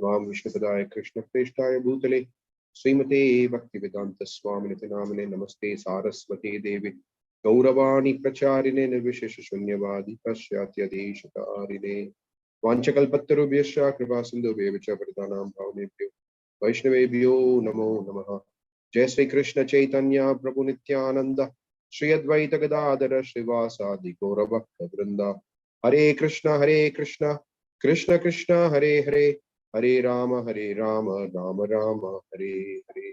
Namaam Vishnupadaya Krishna Prestaya Bhutale Srimate Bhaktivedanta Swaminiti Namane Namaste Saraswati Devi Gauravani Pracharine Nirvishesha Shunyavadi Pashyatya Deshatarine Vanchakalpatarubhyasya Kripasindhubhyevacha Paritanam Bhavnebhyo Vaishnavebhyo Namo Namaha. Jai Sri Krishna Chaitanya Prabhu Nityananda Shri Advaita Gadadhara Srivasadi Gaura Bhakta Vrinda. Hare Krishna Krishna Krishna Hare Hare Hare Rama Rama Rama Hare Hare.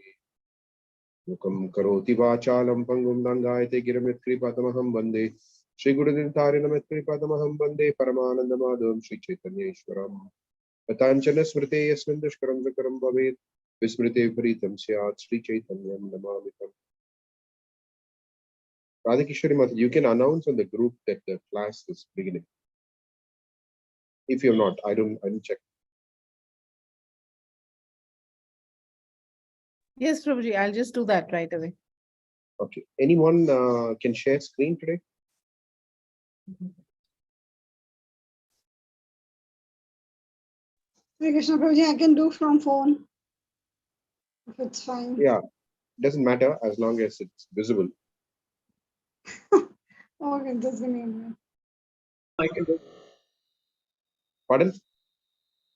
Mukam karoti vachalam pangum langayate giramit kripatamaham bande Shri Gurudev Tarinamit kripatamaham bande Paramananda Madhavam Shri Chaitanya Ishwaram Patanchana Smrite Yasmin Dushkaram Zakaram Bhavet Vismrite Paritam Syat Shri Chaitanyam Namamitam. Radhakishwari Mata, you can announce on the group that the class is beginning. If you're not, I didn't check. Yes, Prabhuji, I'll just do that right away. Okay. Anyone can share screen today? Hare Krishna Prabhuji, I can do from phone. If it's fine. Yeah. Doesn't matter as long as it's visible. Okay, just give me a minute. I can do it. Pardon?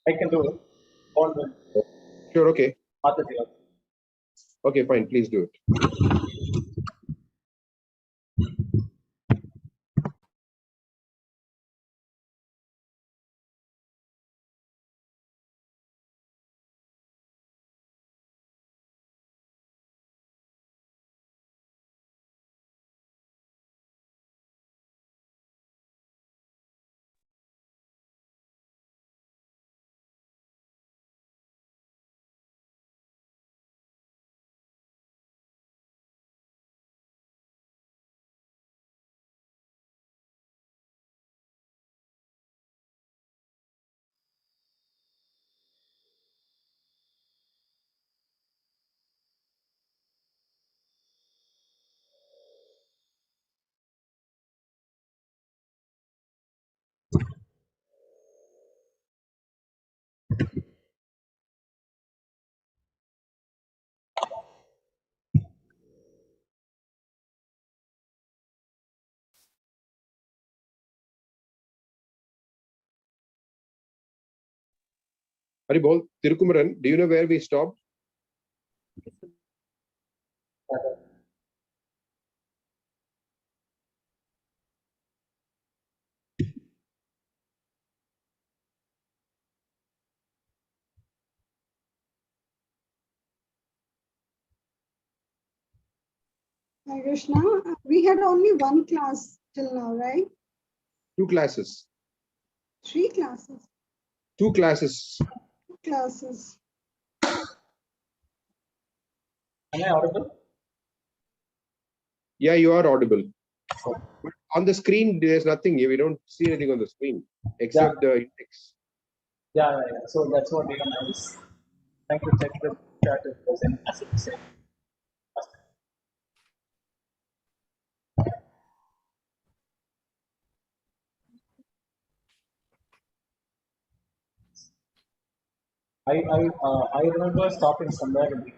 I can do it. On the Sure, okay. other day. Okay, fine. Please do it. Haribol, Tirukumaran, do you know where we stopped? Hare Krishna, we had only one class till now, right? 2 classes. 3 classes. 2 classes. 2 classes. Am I audible? Yeah, you are audible. But on the screen, there's nothing. We don't see anything on the screen except the index. Yeah. So that's what even I was trying to check the chat if there's any message. I remember stopping somewhere in the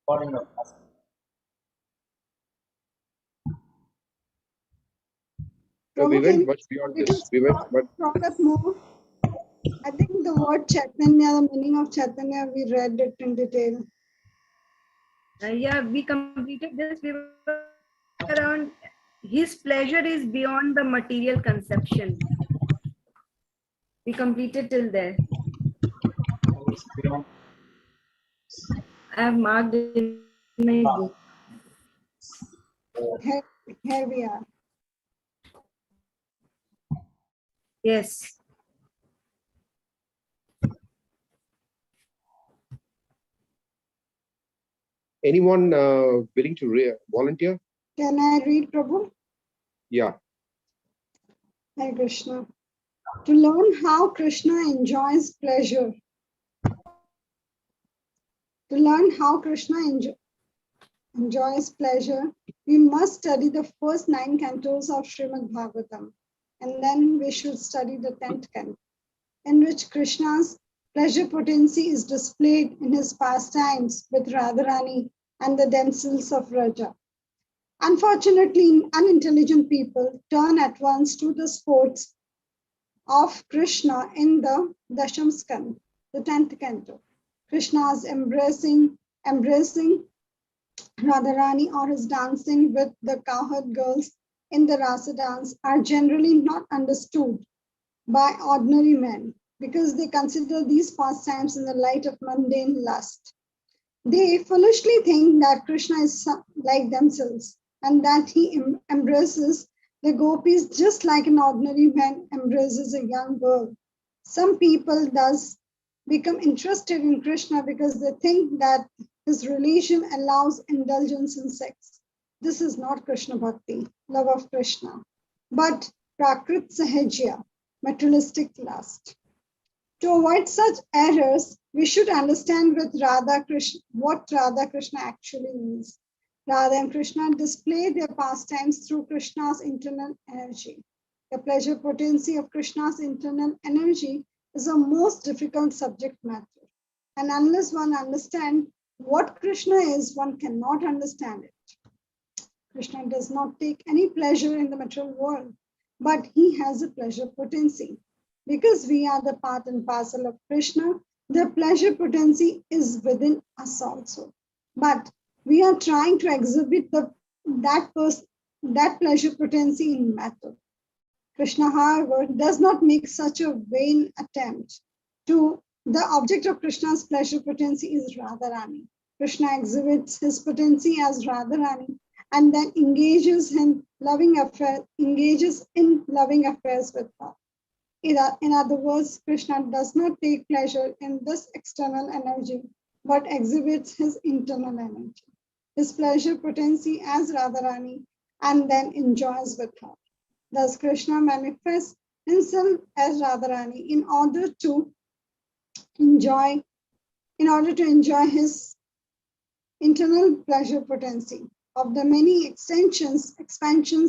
recording of class. So we Prabhu, went can much you beyond this. We went, but scroll up more? I think the word Chaitanya, the meaning of Chaitanya, we read it in detail. Yeah, we completed this. We were around his pleasure is beyond the material conception. We completed till there. I have marked in my book. Here we are. Yes. anyone willing to volunteer? Can I read, Prabhu? Yeah. Hare Krishna. To learn how Krishna enjoys pleasure To learn how Krishna enjoys pleasure, we must study the first 9 cantos of Srimad Bhagavatam, and then we should study the 10th canto, in which Krishna's pleasure potency is displayed in his pastimes with Radharani and the damsels of Raja. Unfortunately, unintelligent people turn at once to the sports of Krishna in the Dasham Skand, the 10th canto. Krishna's embracing Radharani or his dancing with the cowherd girls in the Rasa dance are generally not understood by ordinary men because they consider these pastimes in the light of mundane lust. They foolishly think that Krishna is like themselves and that he embraces the gopis just like an ordinary man embraces a young girl. Some people thus become interested in Krishna because they think that his religion allows indulgence in sex. This is not Krishna Bhakti, love of Krishna, but Prakrit Sahajya, materialistic lust. To avoid such errors, we should understand with Radha Krishna what Radha Krishna actually means. Radha and Krishna display their pastimes through Krishna's internal energy. The pleasure potency of Krishna's internal energy is a most difficult subject matter. And unless one understands what Krishna is, one cannot understand it. Krishna does not take any pleasure in the material world, but he has a pleasure potency. Because we are the part and parcel of Krishna, the pleasure potency is within us also. But we are trying to exhibit that pleasure potency in matter. Krishna, however, does not make such a vain attempt. The object of Krishna's pleasure potency is Radharani. Krishna exhibits his potency as Radharani and then engages in loving affairs with her. In other words, Krishna does not take pleasure in this external energy, but exhibits his internal energy, his pleasure potency as Radharani, and then enjoys with her. Thus, Krishna manifests himself as Radharani in order to enjoy his internal pleasure potency. Of the many expansions,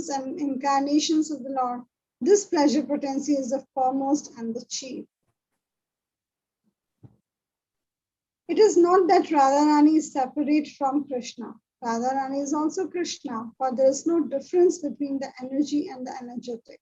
and incarnations of the Lord, this pleasure potency is the foremost and the chief. It is not that Radharani is separate from Krishna. Radharani is also Krishna, for there is no difference between the energy and the energetic.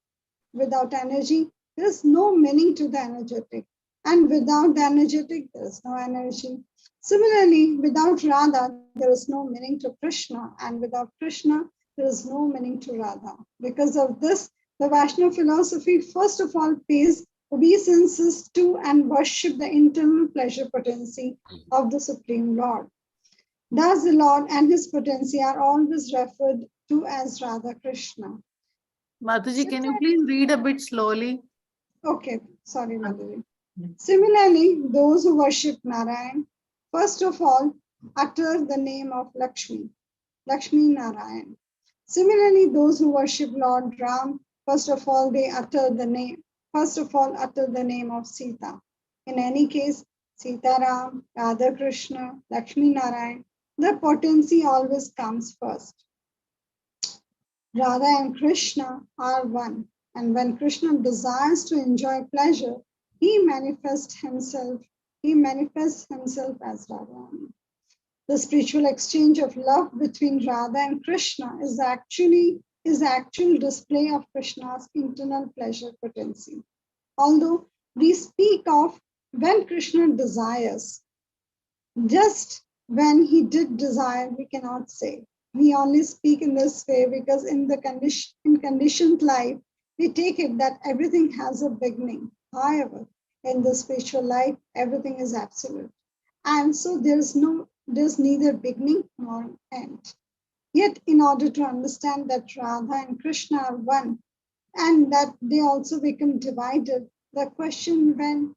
Without energy, there is no meaning to the energetic. And without the energetic, there is no energy. Similarly, without Radha, there is no meaning to Krishna. And without Krishna, there is no meaning to Radha. Because of this, the Vaishnava philosophy first of all pays obeisances to and worship the internal pleasure potency of the Supreme Lord. Thus, the Lord and his potency are always referred to as Radha Krishna. Mataji, can you please read a bit slowly? Okay, sorry, Madhuri. Similarly, those who worship Narayan, first of all, utter the name of Lakshmi Narayan. Similarly, those who worship Lord Ram, first of all, utter the name of Sita. In any case, Sita Ram, Radha Krishna, Lakshmi Narayan, the potency always comes first. Radha and Krishna are one, and when Krishna desires to enjoy pleasure, he manifests himself as Radharani. The spiritual exchange of love between Radha and Krishna is the actual display of Krishna's internal pleasure potency. Although we speak of when Krishna desires, just when he did desire, we cannot say. We only speak in this way because in conditioned life, we take it that everything has a beginning. However, in the spiritual life, everything is absolute. And so there's neither beginning nor end. Yet, in order to understand that Radha and Krishna are one and that they also become divided, the question when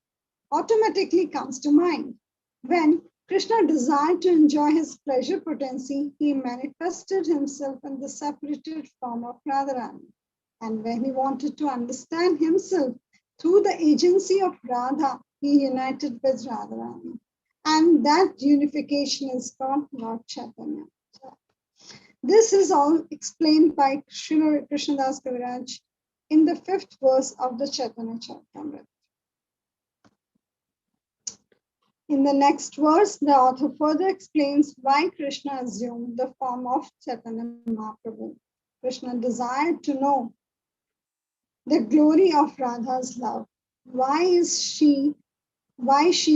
automatically comes to mind. When Krishna desired to enjoy his pleasure potency, he manifested himself in the separated form of Radharani. And when he wanted to understand himself through the agency of Radha, he united with Radharani. And that unification is called Lord Chaitanya. This is all explained by Srila Krishnadas Kaviraj in the 5th verse of the Chaitanya Charitamrita. In the next verse, the author further explains why Krishna assumed the form of Chaitanya Mahaprabhu. Krishna desired to know the glory of Radha's love. Why is she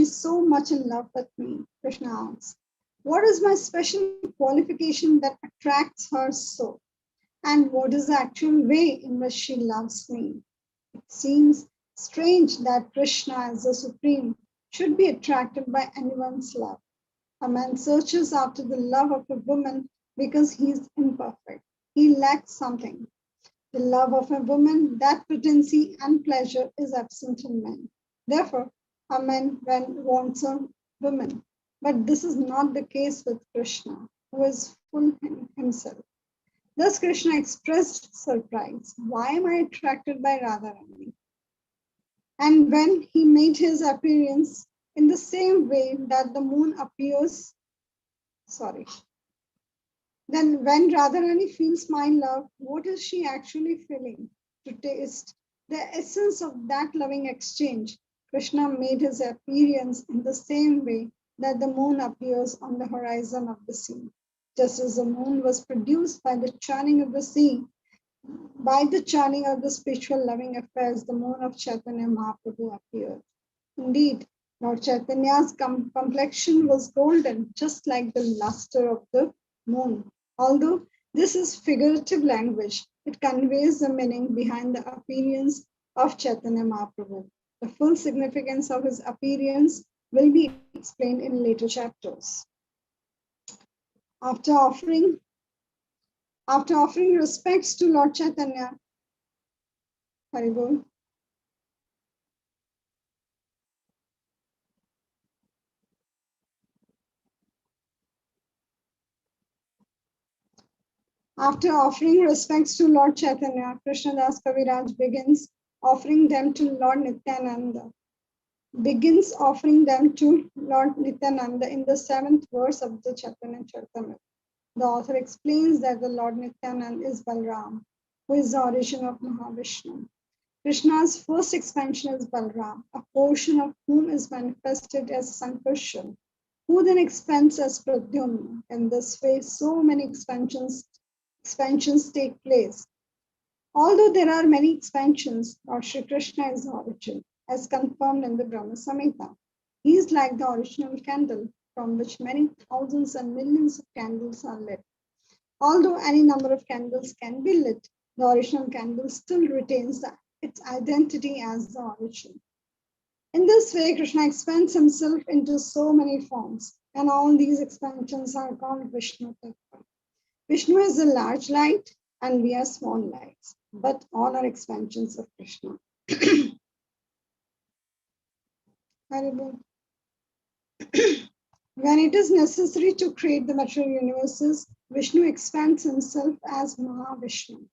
so much in love with me? Krishna asks. What is my special qualification that attracts her so? And what is the actual way in which she loves me? It seems strange that Krishna, as the Supreme, should be attracted by anyone's love. A man searches after the love of a woman because he is imperfect. He lacks something. The love of a woman, that potency and pleasure is absent in men. Therefore, a man wants a woman. But this is not the case with Krishna, who is full himself. Thus, Krishna expressed surprise. Why am I attracted by Radharani? And when he made his appearance in the same way that the moon appears, then when Radharani feels my love, what is she actually feeling? To taste the essence of that loving exchange, Krishna made his appearance in the same way that the moon appears on the horizon of the sea. Just as the moon was produced by the churning of the sea, by the churning of the spiritual loving affairs, the moon of Chaitanya Mahaprabhu appeared. Indeed, Lord Chaitanya's complexion was golden, just like the luster of the moon. Although this is figurative language, it conveys the meaning behind the appearance of Chaitanya Mahaprabhu. The full significance of his appearance will be explained in later chapters. After offering respects to Lord Chaitanya, Haribol. After offering respects to Lord Chaitanya, Krishnadas Kaviraj begins offering them to Lord Nityananda. In the 7th verse of the Chaitanya Charitamrita. The author explains that the Lord Nityananda is Balram, who is the origin of Mahavishnu. Krishna's first expansion is Balram, a portion of whom is manifested as Sankarshan, who then expands as Pradyumna. In this way, so many expansions take place. Although there are many expansions, Lord Shri Krishna is the origin, as confirmed in the Brahma Samhita. He is like the original candle, from which many thousands and millions of candles are lit. Although any number of candles can be lit, the original candle still retains its identity as the origin. In this way, Krishna expands himself into so many forms, and all these expansions are called Vishnu Tattva. Vishnu is a large light, and we are small lights, but all are expansions of Krishna. When it is necessary to create the material universes, Vishnu expands himself as Mahavishnu.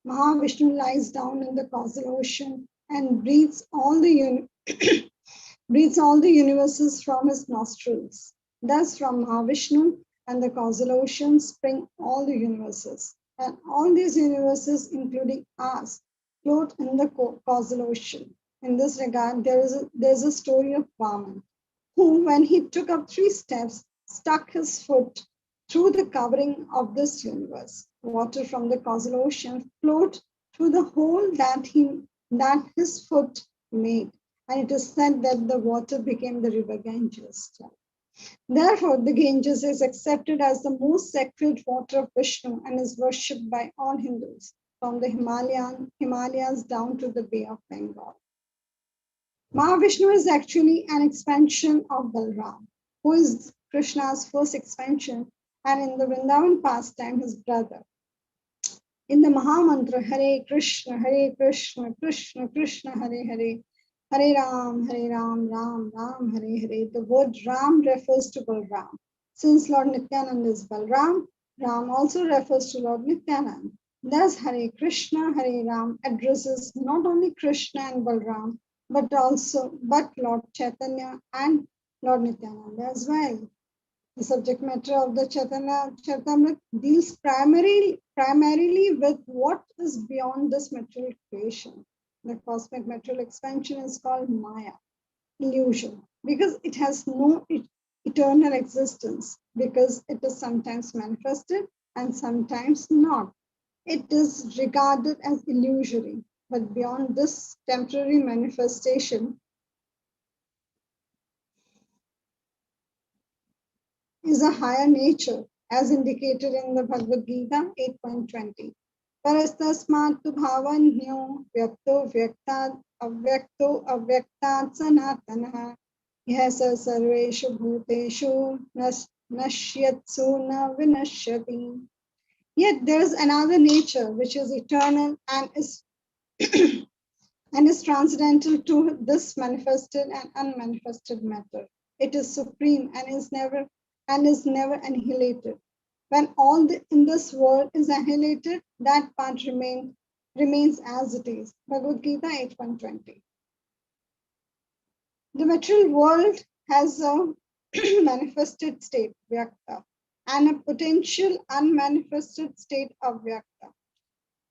Mahavishnu lies down in the causal ocean and breathes all the universes from his nostrils. Thus, from Mahavishnu and the causal ocean spring all the universes. And all these universes, including us, float in the causal ocean. In this regard, there's a story of Vaman, who, when he took up 3 steps, stuck his foot through the covering of this universe. Water from the causal ocean flowed through the hole that his foot made, and it is said that the water became the river Ganges. Therefore, the Ganges is accepted as the most sacred water of Vishnu and is worshipped by all Hindus, from the Himalayas down to the Bay of Bengal. Mahavishnu is actually an expansion of Balram, who is Krishna's first expansion, and in the Vrindavan pastime, his brother. In the Mahamantra, Hare Krishna, Krishna Krishna, Hare Hare, Hare Ram, Ram Ram, Hare Hare. The word Ram refers to Balram. Since Lord Nityananda is Balram, Ram also refers to Lord Nityananda. Thus, Hare Krishna, Hare Ram addresses not only Krishna and Balram, but Lord Chaitanya and Lord Nityananda as well. The subject matter of the Chaitanya Charitamrita deals primarily with what is beyond this material creation. The cosmic material expansion is called Maya, illusion, because it has no eternal existence, because it is sometimes manifested and sometimes not. It is regarded as illusory, but beyond this temporary manifestation is a higher nature, as indicated in the Bhagavad Gita 8.20. Parastasmat tu bhavanyo vyakto vyaktat avyakto avyaktat sanatana yasa sarveshu bhuteshu nashyatsu na vinashyati. Yet there is another nature which is eternal and is transcendental to this manifested and unmanifested matter. It is supreme and is never annihilated. When all in this world is annihilated, that part remains as it is. Bhagavad Gita 8.20. The material world has a manifested state, vyakta, and a potential unmanifested state, avyakta.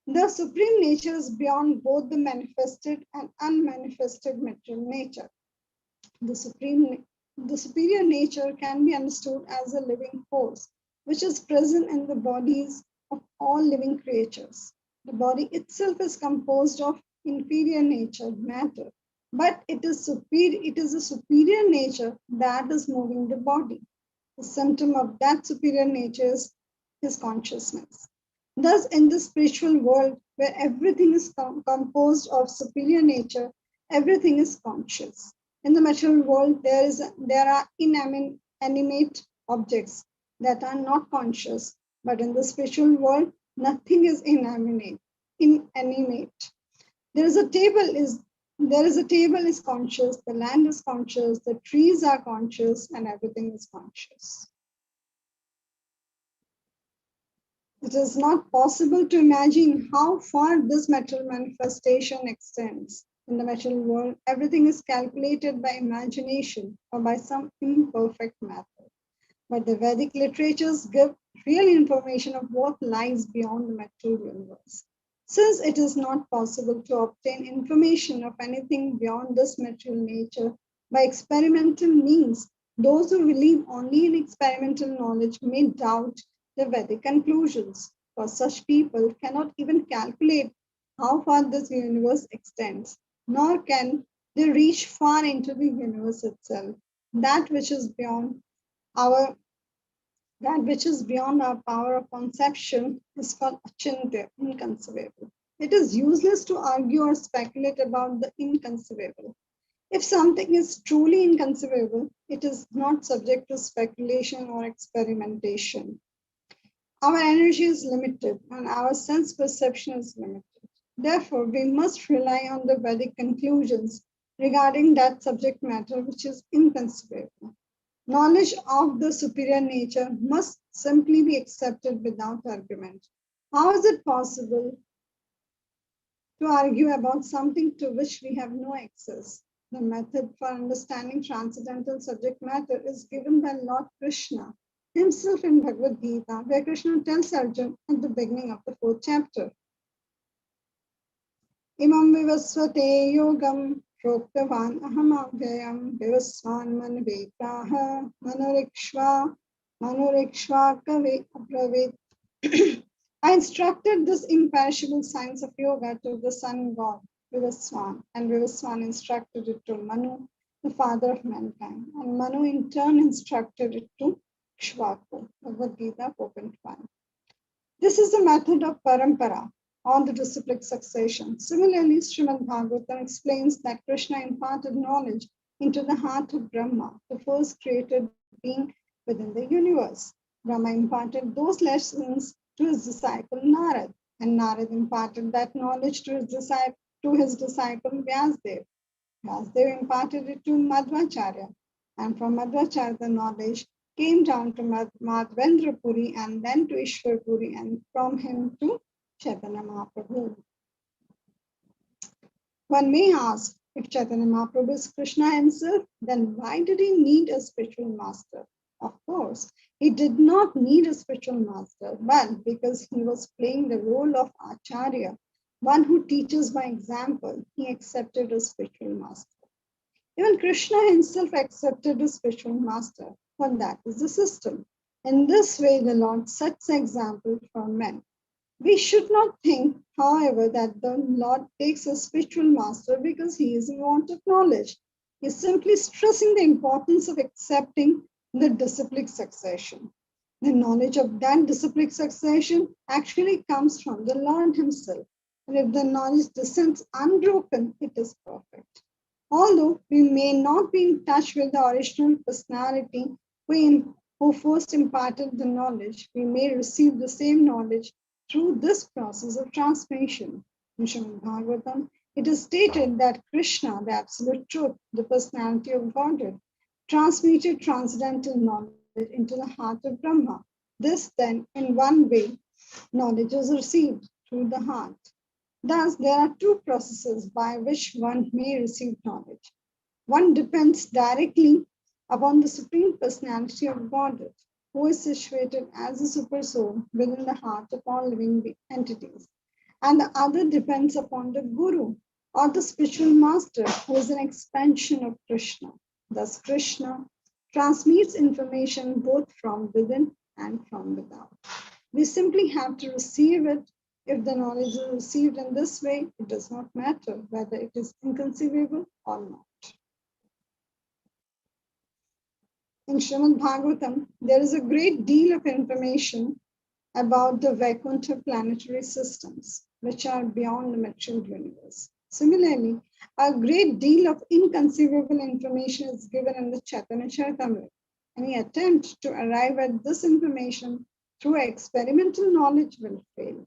The supreme nature is beyond both the manifested and unmanifested material nature. The superior nature can be understood as a living force, which is present in the bodies of all living creatures. The body itself is composed of inferior nature, matter, but it is a superior nature that is moving the body. The symptom of that superior nature is consciousness. Thus, in the spiritual world, where everything is composed of superior nature, everything is conscious. In the material world, there are inanimate objects that are not conscious, but in the spiritual world, nothing is inanimate. There is a table is conscious, the land is conscious, the trees are conscious, and everything is conscious. It is not possible to imagine how far this material manifestation extends. In the material world, everything is calculated by imagination or by some imperfect method. But the Vedic literatures give real information of what lies beyond the material universe. Since it is not possible to obtain information of anything beyond this material nature by experimental means, those who believe only in experimental knowledge may doubt the Vedic conclusions, for such people cannot even calculate how far this universe extends, nor can they reach far into the universe itself, that which is beyond our power of conception is called Acintya, inconceivable. It is useless to argue or speculate about the inconceivable. If something is truly inconceivable, it is not subject to speculation or experimentation. Our energy is limited and our sense perception is limited. Therefore, we must rely on the Vedic conclusions regarding that subject matter which is inconceivable. Knowledge of the superior nature must simply be accepted without argument. How is it possible to argue about something to which we have no access? The method for understanding transcendental subject matter is given by Lord Krishna himself in Bhagavad Gita, where Krishna tells Arjuna at the beginning of the 4th chapter, Imam vivasvate yogam proktavan ahamavyayam vivasvan manvetraha manurikshva kave abravit. I instructed this imperishable science of yoga to the sun god Vivasvan, and Vivasvan instructed it to Manu, the father of mankind, and Manu in turn instructed it to Kshvaku, Bhagavad Gita 4.1. This is the method of parampara, or the disciplic succession. Similarly, Srimad Bhagavatam explains that Krishna imparted knowledge into the heart of Brahma, the first created being within the universe. Brahma imparted those lessons to his disciple Narad, and Narad imparted that knowledge to his disciple Vyasdev. Vyasdev imparted it to Madhvacharya, and from Madhvacharya the knowledge came down to Madhvendra Puri and then to Ishwar Puri, and from him to Chaitanya Mahaprabhu. One may ask, If Chaitanya Mahaprabhu is Krishna himself, then why did he need a spiritual master? Of course, he did not need a spiritual master, but because he was playing the role of Acharya, one who teaches by example, he accepted a spiritual master. Even Krishna himself accepted a spiritual master, for that is the system. In this way, the Lord sets the example for men. We should not think, however, that the Lord takes a spiritual master because he is in want of knowledge. He is simply stressing the importance of accepting the disciplic succession. The knowledge of that disciplic succession actually comes from the Lord himself. And if the knowledge descends unbroken, it is perfect. Although we may not be in touch with the original personality who first imparted the knowledge, we may receive the same knowledge through this process of transmission. In Srimad Bhagavatam, it is stated that Krishna, the absolute truth, the personality of Godhead, transmuted transcendental knowledge into the heart of Brahma. This then, in one way, knowledge is received through the heart. Thus, there are two processes by which one may receive knowledge. One depends directly upon the Supreme Personality of Godhead, who is situated as a super soul within the heart of all living entities. And the other depends upon the Guru or the spiritual master, who is an expansion of Krishna. Thus, Krishna transmits information both from within and from without. We simply have to receive it. If the knowledge is received in this way, it does not matter whether it is inconceivable or not. In Srimad Bhagavatam, there is a great deal of information about the Vaikuntha planetary systems, which are beyond the material universe. Similarly, a great deal of inconceivable information is given in the Chaitanya Charitamrita. Any attempt to arrive at this information through experimental knowledge will fail.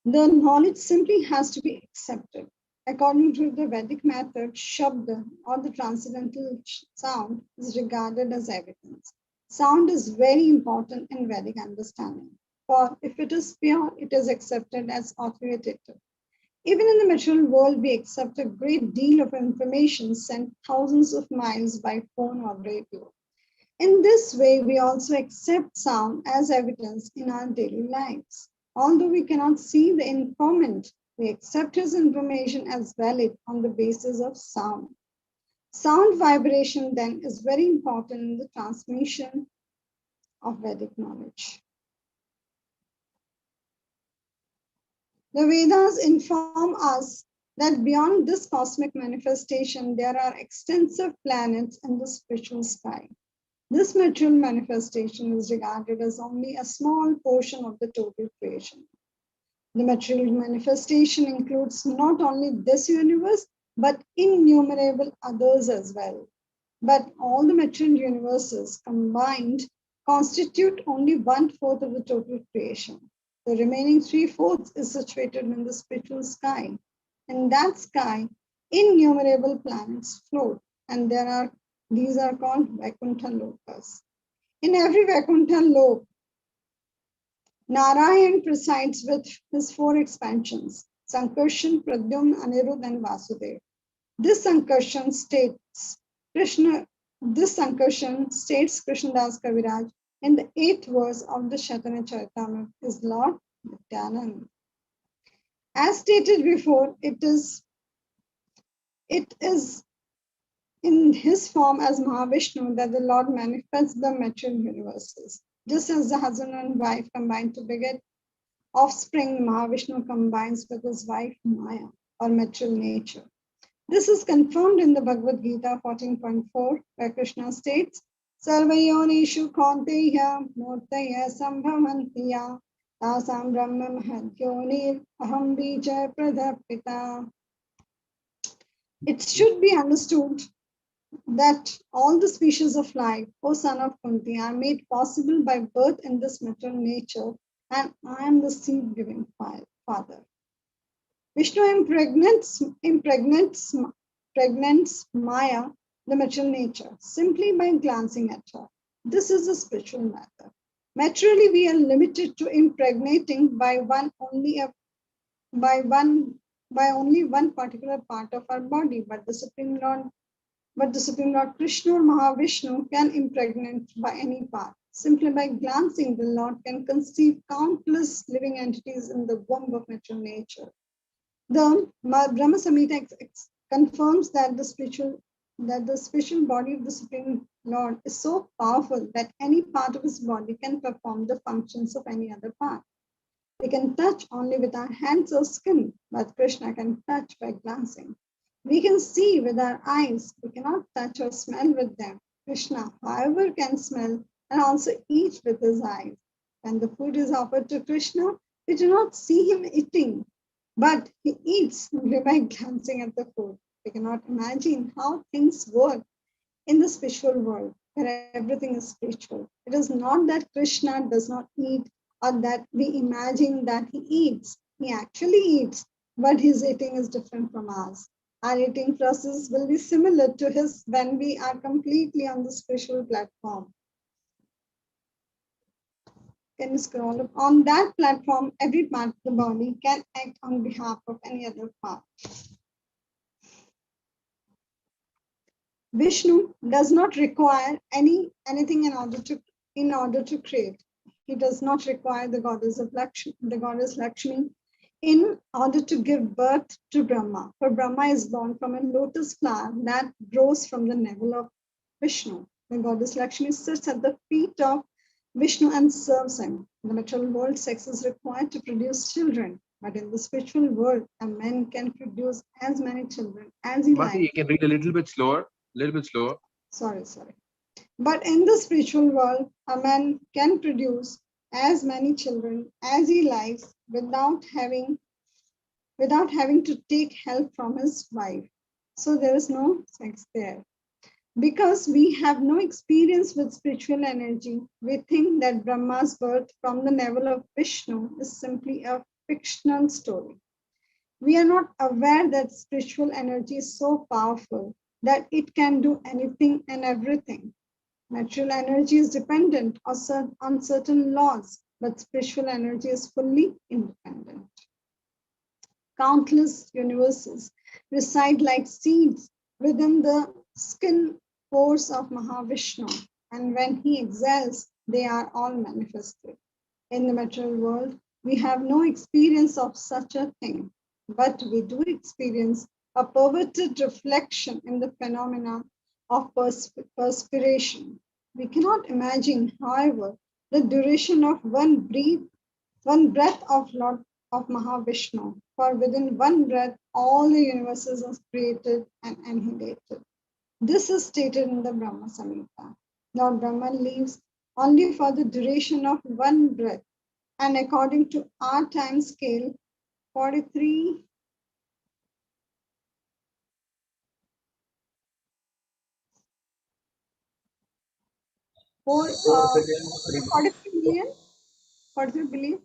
The knowledge simply has to be accepted. According to the Vedic method, Shabda or the transcendental sound is regarded as evidence. Sound is very important in Vedic understanding, for if it is pure, it is accepted as authoritative. Even in the material world, we accept a great deal of information sent thousands of miles by phone or radio. In this way, we also accept sound as evidence in our daily lives. Although we cannot see the informant, we accept his information as valid on the basis of sound. Sound vibration then is very important in the transmission of Vedic knowledge. The Vedas inform us that beyond this cosmic manifestation, there are extensive planets in the spiritual sky. This material manifestation is regarded as only a small portion of the total creation. The material manifestation includes not only this universe, but innumerable others as well. But all the material universes combined constitute only 1/4 of the total creation. The remaining 3/4 is situated in the spiritual sky. In that sky, innumerable planets float, and these are called Vaikuntha Lokas. In every Vaikuntha Lok, Narayan presides with his 4 expansions, Sankarshan, Pradyumna, Anirudh, and Vasudev. This Sankarshan states Krishnadas Kaviraj in the 8th verse of the Chaitanya Charitamrita is Lord Nityananda. As stated before, it is in his form as Mahavishnu that the Lord manifests the material universes. Just as the husband and wife combine to beget offspring, Mahavishnu combines with his wife Maya, or material nature. This is confirmed in the Bhagavad Gita 14.4, where Krishna states, Sarvayonishu Kaunteya Murtaya Sambhavantiya Tasam Brahma Mahadyonir Aham Bija Pradapita. It should be understood that all the species of life, O son of Kunti, are made possible by birth in this material nature, and I am the seed-giving father. Vishnu impregnates Maya, the material nature, simply by glancing at her. This is a spiritual matter. Materially, we are limited to impregnating by one by only one particular part of our body, but the Supreme Lord Krishna or Mahavishnu can impregnate by any part. Simply by glancing, the Lord can conceive countless living entities in the womb of natural nature. The Brahma Samhita confirms that the spiritual body of the Supreme Lord is so powerful that any part of his body can perform the functions of any other part. We can touch only with our hands or skin, but Krishna can touch by glancing. We can see with our eyes, we cannot touch or smell with them. Krishna, however, can smell and also eat with his eyes. When the food is offered to Krishna, we do not see him eating, but he eats simply by glancing at the food. We cannot imagine how things work in the spiritual world, where everything is spiritual. It is not that Krishna does not eat or that we imagine that he eats. He actually eats, but his eating is different from ours. Our eating process will be similar to his when we are completely on the spiritual platform. Can you scroll up? On that platform, every part of the body can act on behalf of any other part. Vishnu does not require anything in order to create. He does not require the goddess Lakshmi, in order to give birth to Brahma. For Brahma is born from a lotus flower that grows from the navel of Vishnu. The goddess Lakshmi sits at the feet of Vishnu and serves him. In the material world, sex is required to produce children, but in the spiritual world, a man can produce as many children as he likes. You can read a little bit slower. Sorry. But in the spiritual world, a man can produce as many children as he likes without having to take help from his wife. So there is no sex there. Because we have no experience with spiritual energy, we think that Brahma's birth from the navel of Vishnu is simply a fictional story. We are not aware that spiritual energy is so powerful that it can do anything and everything. Natural energy is dependent on certain laws, but spiritual energy is fully independent. Countless universes reside like seeds within the skin pores of Mahavishnu, and when he exhales, they are all manifested. In the material world, we have no experience of such a thing, but we do experience a perverted reflection in the phenomena of perspiration. We cannot imagine, however, the duration of one breath of Lord of Mahavishnu, for within one breath all the universes are created and annihilated. This is stated in the Brahma Samhita. Lord Brahma lives only for the duration of one breath, and according to our time scale, 43 43 million, 43 billion.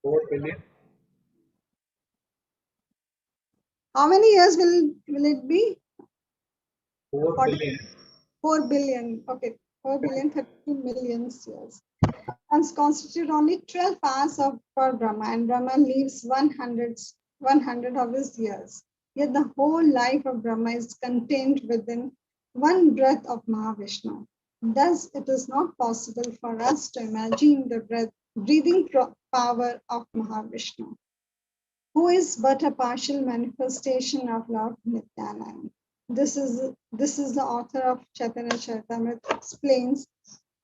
4 billion. How many years will it be? 4 billion. 4 billion. Okay, 4 billion, 32 million years. And constitute only 12 hours for Brahma, and Brahma lives 100 of his years. Yet the whole life of Brahma is contained within one breath of Mahavishnu. Thus, it is not possible for us to imagine the breathing power of Mahavishnu, who is but a partial manifestation of Lord Nityananda. This is the author of Chaitanya Charitamrita explains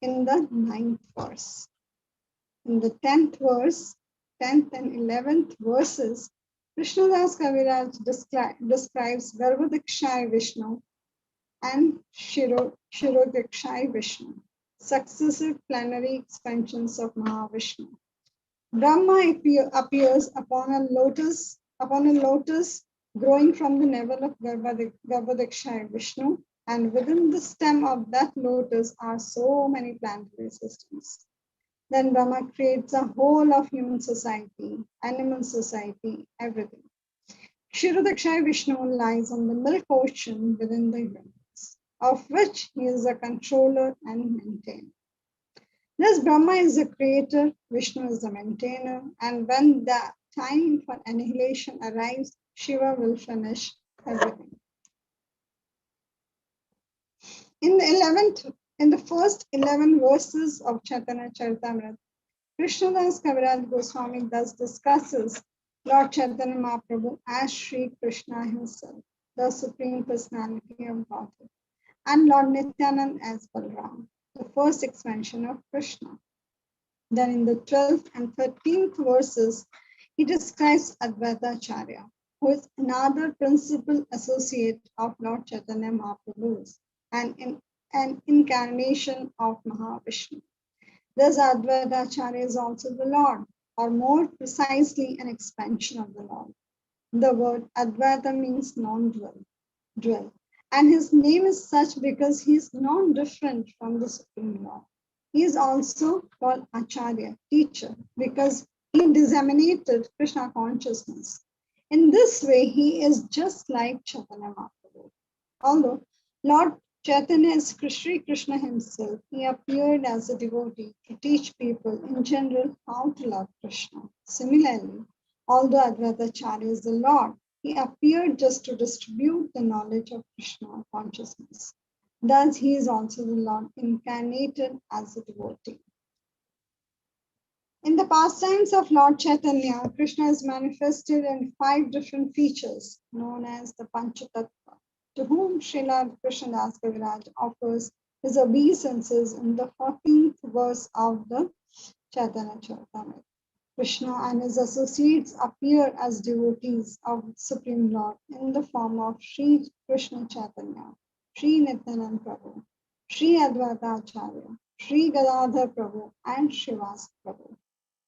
in the 9th verse. In the 10th and 11th verses, Krishnadas Kaviraj describes Garbhodakshaya Vishnu and Shirodakshaya Vishnu, successive plenary expansions of Mahavishnu. Brahma appears upon a lotus growing from the navel of Garbhodakshaya Vishnu, and within the stem of that lotus are so many planetary systems. Then Brahma creates a whole of human society, animal society, everything. Kshirodakshaya Vishnu lies on the milk ocean within the universe, of which he is a controller and maintainer. Thus, Brahma is the creator, Vishnu is the maintainer, and when time for annihilation arrives, Shiva will finish everything. In the first 11 verses of Chaitanya Charitamrita, Krishnadas Kaviraj Goswami thus discusses Lord Chaitanya Mahaprabhu as Sri Krishna himself, the Supreme Personality of Godhead, and Lord Nityanand as Balram, the first expansion of Krishna. Then in the 12th and 13th verses, he describes Advaita Acharya, who is another principal associate of Lord Chaitanya Mahaprabhu and an incarnation of Mahavishnu. Thus, Advaita Acharya is also the Lord, or more precisely, an expansion of the Lord. The word Advaita means non-dual, and his name is such because he is non-different from the Supreme Lord. He is also called Acharya, teacher, because he disseminated Krishna consciousness. In this way, he is just like Chaitanya Mahaprabhu. Although Lord Chaitanya is Sri Krishna himself, he appeared as a devotee to teach people in general how to love Krishna. Similarly, although Advaita Acharya is the Lord, he appeared just to distribute the knowledge of Krishna consciousness. Thus, he is also the Lord incarnated as a devotee. In the pastimes of Lord Chaitanya, Krishna is manifested in 5 different features known as the Panchatattva, to whom Srila Krishnadas Kaviraj offers his obeisances in the 14th verse of the Chaitanya Charitamrita. Krishna and his associates appear as devotees of the Supreme Lord in the form of Sri Krishna Chaitanya, Sri Nityanand Prabhu, Sri Advaita Acharya, Sri Gadadhar Prabhu, and Srivas Prabhu.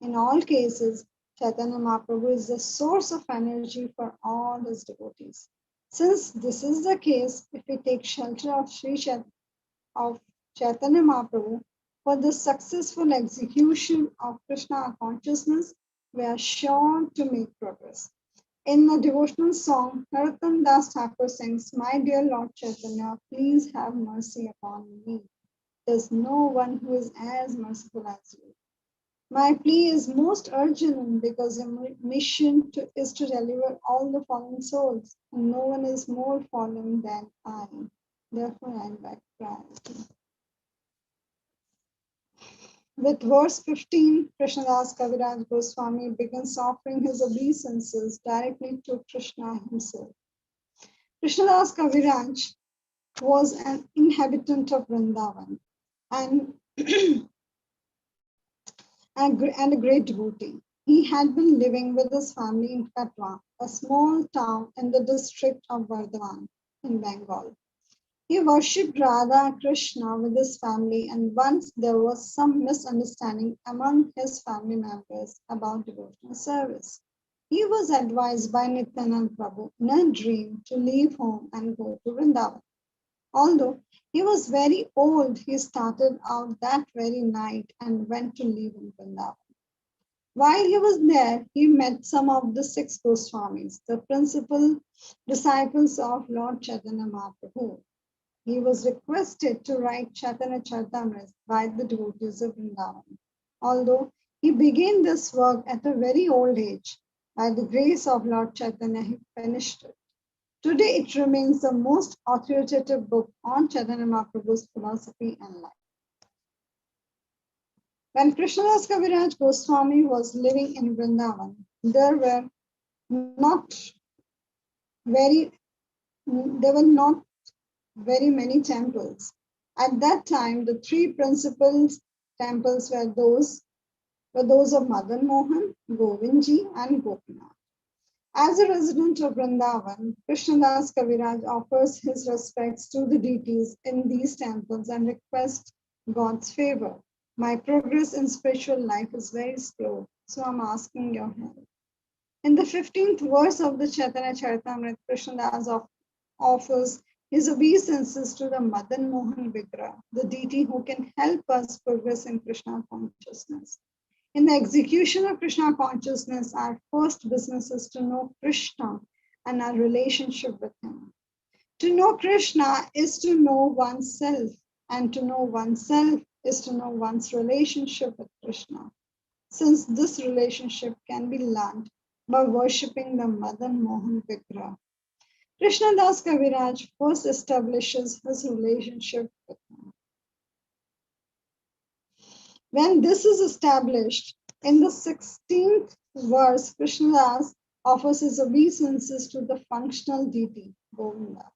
In all cases, Chaitanya Mahaprabhu is the source of energy for all his devotees. Since this is the case, if we take shelter of Chaitanya Mahaprabhu for the successful execution of Krishna consciousness, we are sure to make progress. In a devotional song, Narottam Das Thakur sings, "My dear Lord Chaitanya, please have mercy upon me. There's no one who is as merciful as you. My plea is most urgent because the mission is to deliver all the fallen souls, and no one is more fallen than I. Therefore, I beg priority." With verse 15, Krishnadas Kaviraj Goswami begins offering his obeisances directly to Krishna himself. Krishnadas Kaviraj was an inhabitant of Vrindavan and a great devotee. He had been living with his family in Katwa, a small town in the district of Bardhaman in Bengal. He worshipped Radha Krishna with his family, and once there was some misunderstanding among his family members about devotional service. He was advised by Nityanand Prabhu in a dream to leave home and go to Vrindavan. Although he was very old, he started out that very night and went to live in Vrindavan. While he was there, he met some of the 6 Goswamis, the principal disciples of Lord Chaitanya Mahaprabhu. He was requested to write Chaitanya Charitamrita by the devotees of Vrindavan. Although he began this work at a very old age, by the grace of Lord Chaitanya, he finished it. Today, it remains the most authoritative book on Chaitanya Mahaprabhu's philosophy and life. When Krishnadas Kaviraj Goswami was living in Vrindavan, there were not very many temples. At that time, the 3 principal temples were those of Madan Mohan, Govindji, and Gopinath. As a resident of Vrindavan, Krishnadas Kaviraj offers his respects to the deities in these temples and requests God's favor. My progress in spiritual life is very slow, so I'm asking your help. In the 15th verse of the Chaitanya Charitamrita, Krishnadas offers his obeisances to the Madan Mohan Vigraha, the deity who can help us progress in Krishna consciousness. In the execution of Krishna consciousness, our first business is to know Krishna and our relationship with him. To know Krishna is to know oneself, and to know oneself is to know one's relationship with Krishna. Since this relationship can be learned by worshipping the Madan Mohan Vigraha. Krishna Das Kaviraj first establishes his relationship with him. When this is established, in the 16th verse, Krishna Das offers his obeisances to the functional deity, Govinda.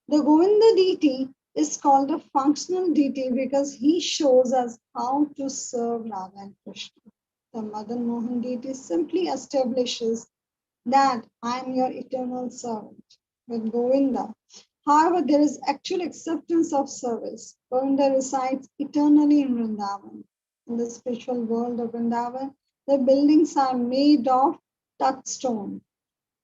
The Govinda deity is called a functional deity because he shows us how to serve Radha and Krishna. The Madan Mohan deity simply establishes that I am your eternal servant. With Govinda, however, there is actual acceptance of service. Govinda resides eternally in Vrindavan. In the spiritual world of Vrindavan, the buildings are made of touchstone.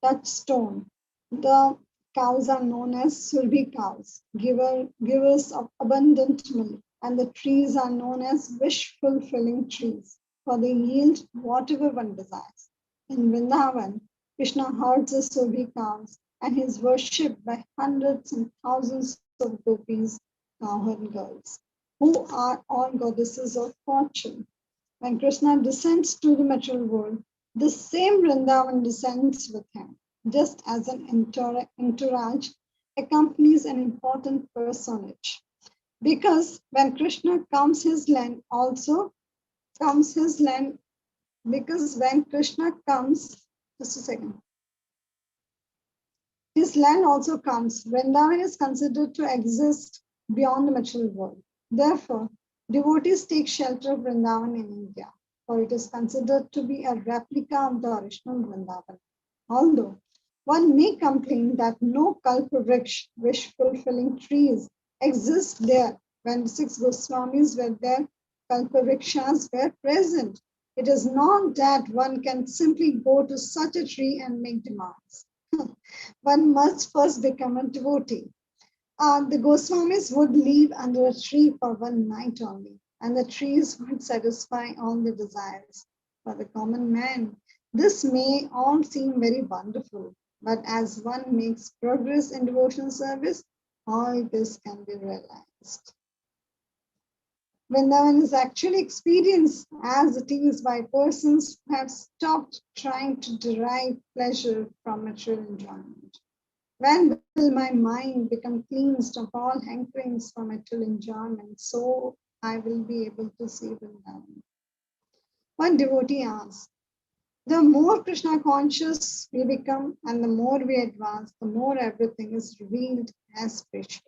The cows are known as Surbi cows, givers of abundant milk, and the trees are known as wish-fulfilling trees, for they yield whatever one desires. In Vrindavan, Krishna herds the Surbi cows and he is worshipped by hundreds and thousands of gopis, cowherd girls, who are all goddesses of fortune. When Krishna descends to the material world, the same Vrindavan descends with him, just as an entourage accompanies an important personage. Because when Krishna comes, his land also comes his land. Because when Krishna comes, just a second, his land also comes. Vrindavan is considered to exist beyond the material world. Therefore, devotees take shelter of Vrindavan in India, for it is considered to be a replica of the original Vrindavan. Although one may complain that no kalpavriksha, wish-fulfilling trees, exist there when the 6 Goswamis were there, kalpavrikshas were present. It is not that one can simply go to such a tree and make demands. One must first become a devotee. The Goswamis would live under a tree for one night only, and the trees would satisfy all their desires. For the common man, this may all seem very wonderful, but as one makes progress in devotional service, all this can be realized. Vrindavan is actually experienced as it is by persons who have stopped trying to derive pleasure from material enjoyment. When will my mind become cleansed of all hankerings for material enjoyment, so I will be able to see Vrindavan? One devotee asks, the more Krishna conscious we become and the more we advance, the more everything is revealed as spiritual.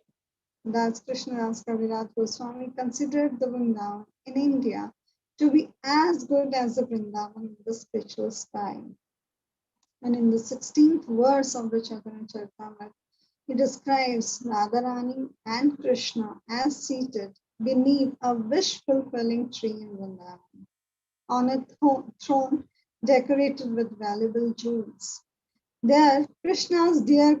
Thus, Krishnadas Kaviraj Goswami considered the Vrindavan in India to be as good as the Vrindavan in the spiritual sky. And in the 16th verse of the Chaitanya Charitamrita, he describes Radharani and Krishna as seated beneath a wish-fulfilling tree in Vrindavan, on a throne decorated with valuable jewels. There, Krishna's dear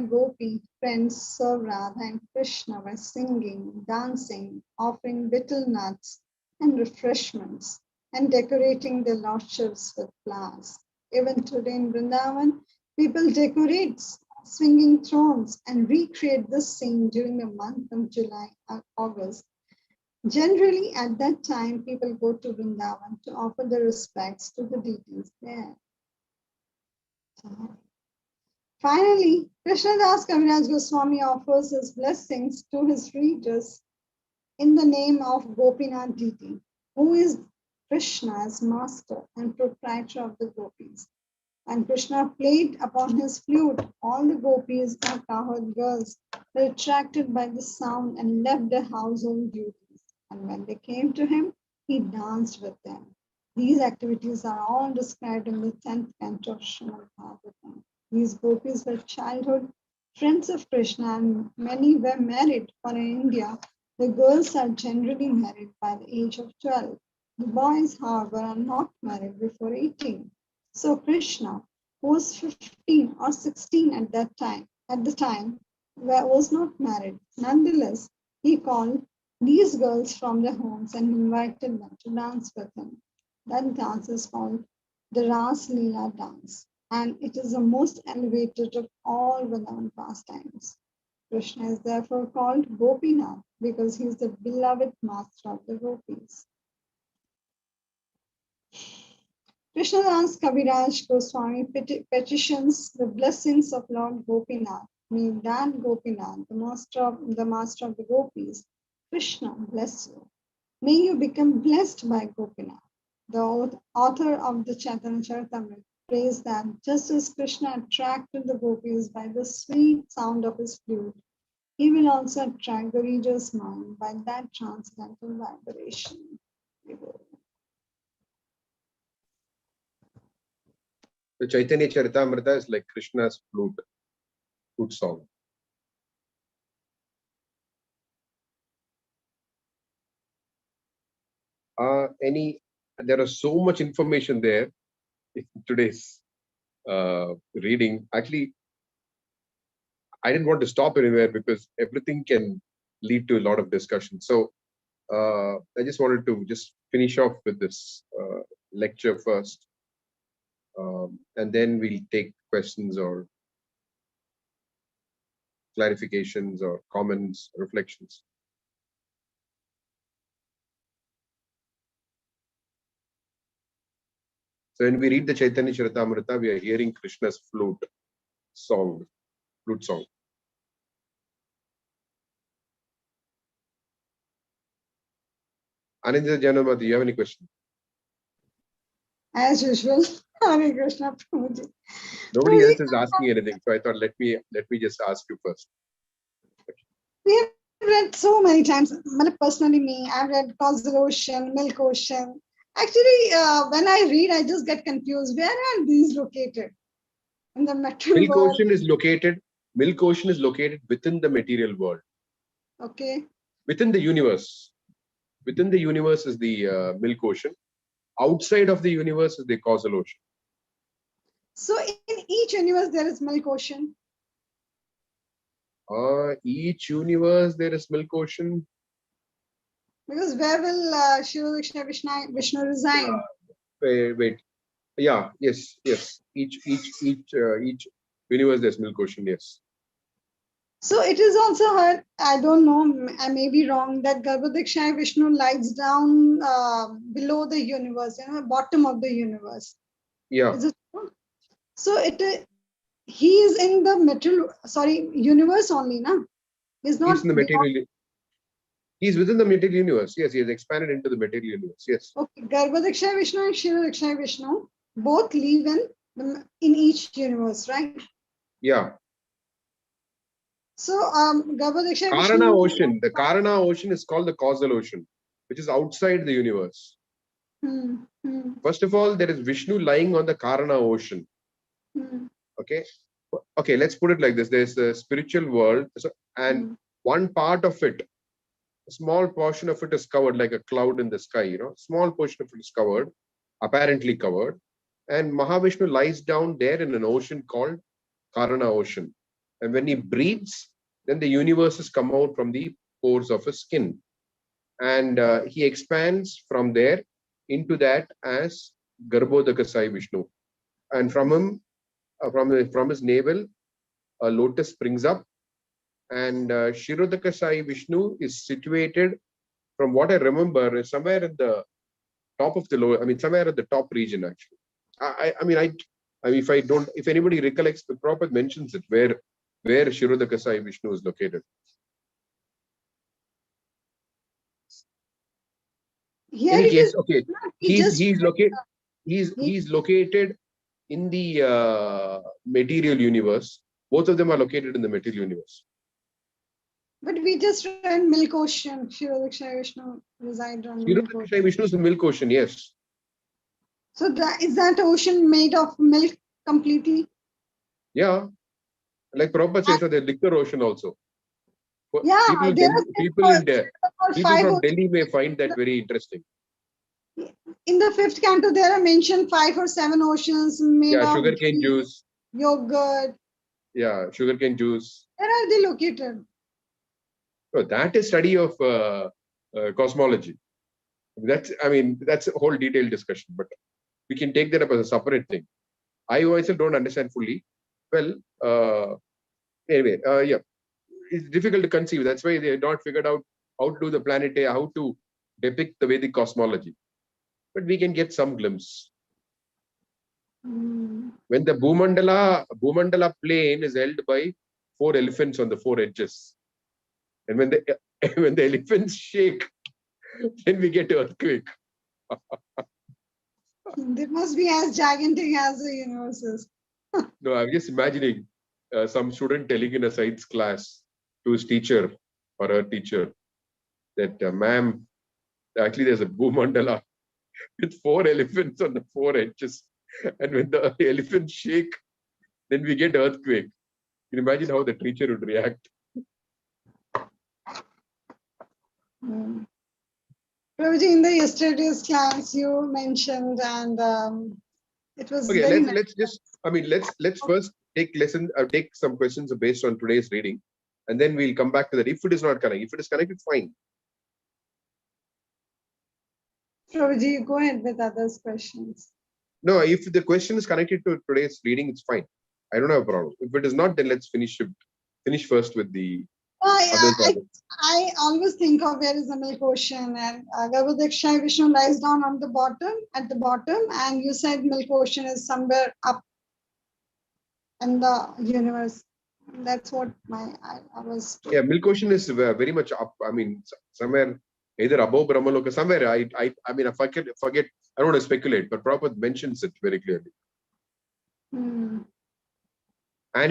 gopi friends serve Radha and Krishna by singing, dancing, offering betel nuts and refreshments, and decorating their lordships with flowers. Even today in Vrindavan, people decorate swinging thrones and recreate this scene during the month of July and August. Generally, at that time, people go to Vrindavan to offer their respects to the deities there. Finally, Krishnadas Kaviraj Goswami offers his blessings to his readers in the name of Gopinath deity, who is Krishna's master and proprietor of the gopis. And Krishna played upon his flute, all the gopis or cowherd girls were attracted by the sound and left their household duties. And when they came to him, he danced with them. These activities are all described in the 10th canto of Srimad Bhagavatam. These gopis were childhood friends of Krishna and many were married, for in India, the girls are generally married by the age of 12. The boys, however, are not married before 18. So Krishna, who was 15 or 16 at the time, was not married. Nonetheless, he called these girls from their homes and invited them to dance with him. That dance is called the Ras Leela dance, and it is the most elevated of all Vrindavan pastimes. Krishna is therefore called Gopinath because he is the beloved master of the gopis. Krishnadas Kaviraj Goswami petitions the blessings of Lord Gopinath. May that Gopinath, the master of the gopis, Krishna, bless you. May you become blessed by Gopinath. The author of the Chaitanya Charitamrita prays that just as Krishna attracted the gopis by the sweet sound of his flute, he will also attract the reader's mind by that transcendental vibration. The Chaitanya Charitamrita is like Krishna's flute song. There is so much information there in today's reading. Actually, I didn't want to stop anywhere because everything can lead to a lot of discussion. So I just wanted to just finish off with this lecture first. And then we'll take questions or clarifications or comments, reflections. So when we read the Chaitanya Charitamrita, we are hearing Krishna's flute song. Anindya Janama, do you have any question? As usual, Hare Krishna Prabhuji. Nobody else is asking anything, so I thought let me just ask you first. We have read so many times. Personally, I've read Causal Ocean, Milk Ocean. Actually, when I read, I just get confused. Where are these located? In the material Milk world. Ocean is located within the material world. Okay. Within the universe. Within the universe is the Milk Ocean. Outside of the universe is the Causal Ocean. So in each universe there is Milk Ocean. Each universe there is Milk Ocean. Because where will Shiva Vishnu reside? Wait. Yeah. Yes. Each universe there's Milk Ocean. Yes. So it is also heard, I don't know, I may be wrong, that Garbhodakshaya Vishnu lies down below the universe, bottom of the universe. Yeah. Is it true? So he is in the universe only, na? He's not. He's in the material. He's within the material universe. Yes, he has expanded into the material universe. Yes. Okay, Garbhodakshaya Vishnu and Shiva Vishnu both live in each universe, right? Yeah. So Garbhodakshaya Karana Vishnu. Ocean. The Karana Ocean is called the Causal Ocean, which is outside the universe. First of all, there is Vishnu lying on the Karana Ocean. Okay, let's put it like this. There's the spiritual world, and one part of it, a small portion of it is covered like a cloud in the sky, small portion of it is covered, apparently covered. And Mahavishnu lies down there in an ocean called Karana Ocean. And when he breathes, then the universes come out from the pores of his skin. And he expands from there into that as Garbhodakasai Vishnu. And from him, from his navel, a lotus springs up. And Shirodakasai Vishnu is situated, from what I remember, is somewhere at the top of the somewhere at the top region, actually. If anybody recollects, the Prabhupada mentions it, where Shirodakasai Vishnu is located. Here In any case, is, okay, he's located in the material universe. Both of them are located in the material universe. But we just read Milk Ocean. Shirodakshaya Vishnu resides on Milk Ocean. Shirodakasai Vishnu is the Milk Ocean, yes. So is that ocean made of milk completely? Yeah. Like Prabhupada says, the liquor ocean also. Yeah, people from Delhi may find that very interesting. In the 5th canto, there are mentioned 5 or 7 oceans made of sugarcane juice, yogurt. Yeah, sugarcane juice. Where are they located? So that is study of cosmology. That's a whole detailed discussion, but we can take that up as a separate thing. I myself don't understand fully. Well, anyway, yeah, it's difficult to conceive. That's why they have not figured out how to do the planetary, how to depict the Vedic cosmology. But we can get some glimpse. When the Bhumandala plane is held by 4 elephants on the 4 edges. And when the when the elephants shake, then we get earthquake. They must be as gigantic as the universes. No, I'm just imagining some student telling in a science class to his teacher or her teacher that, ma'am, actually there's a Bhumandala with 4 elephants on the 4 edges. And when the elephants shake, then we get earthquake. You can imagine how the teacher would react. Prabhuji, in the yesterday's class, you mentioned, and it was Okay, very nice. let's first take some questions based on today's reading, and then we'll come back to that. If it is not connected, if it is connected, fine. Prabhuji, you go ahead with others' questions. No, if the question is connected to today's reading, it's fine. I don't have a problem. If it is not, then let's finish first with the others. I always think of where is the milk ocean, and Garbhodaksha Vishnu lies down on the bottom, at the bottom, and you said milk ocean is somewhere up in the universe. That's what I was told. Yeah, milk ocean is very much up. I mean, somewhere either above Brahmaloka, somewhere. I forget. I don't want to speculate, but Prabhupada mentions it very clearly. And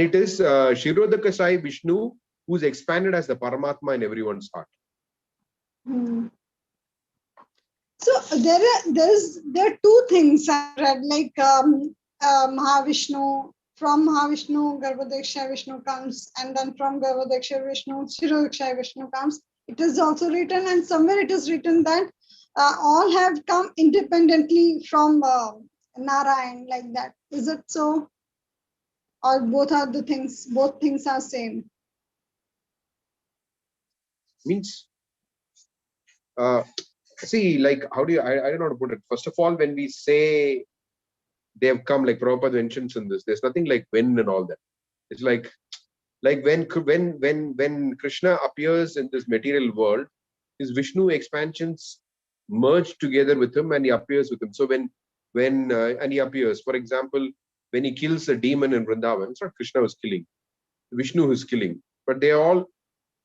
it is Shirodaka Sai Vishnu who's expanded as the Paramatma in everyone's heart. So there are two things I read, like Mahavishnu. From Mahavishnu, Garbhodaksha Vishnu comes, and then from Garbhodaksha Vishnu, Shirodaksha Vishnu comes. It is also written, and somewhere it is written that all have come independently from Narayan, like that. Is it so? Or both things are same? Means, see, like, how do you, I don't know how to put it. First of all, when we say they have come, like Prabhupada mentions in this, there's nothing like when and all that. It's like when Krishna appears in this material world, his Vishnu expansions merge together with him and he appears with him. So and he appears, for example, when he kills a demon in Vrindavan, it's not Krishna who's killing, Vishnu who's killing, but the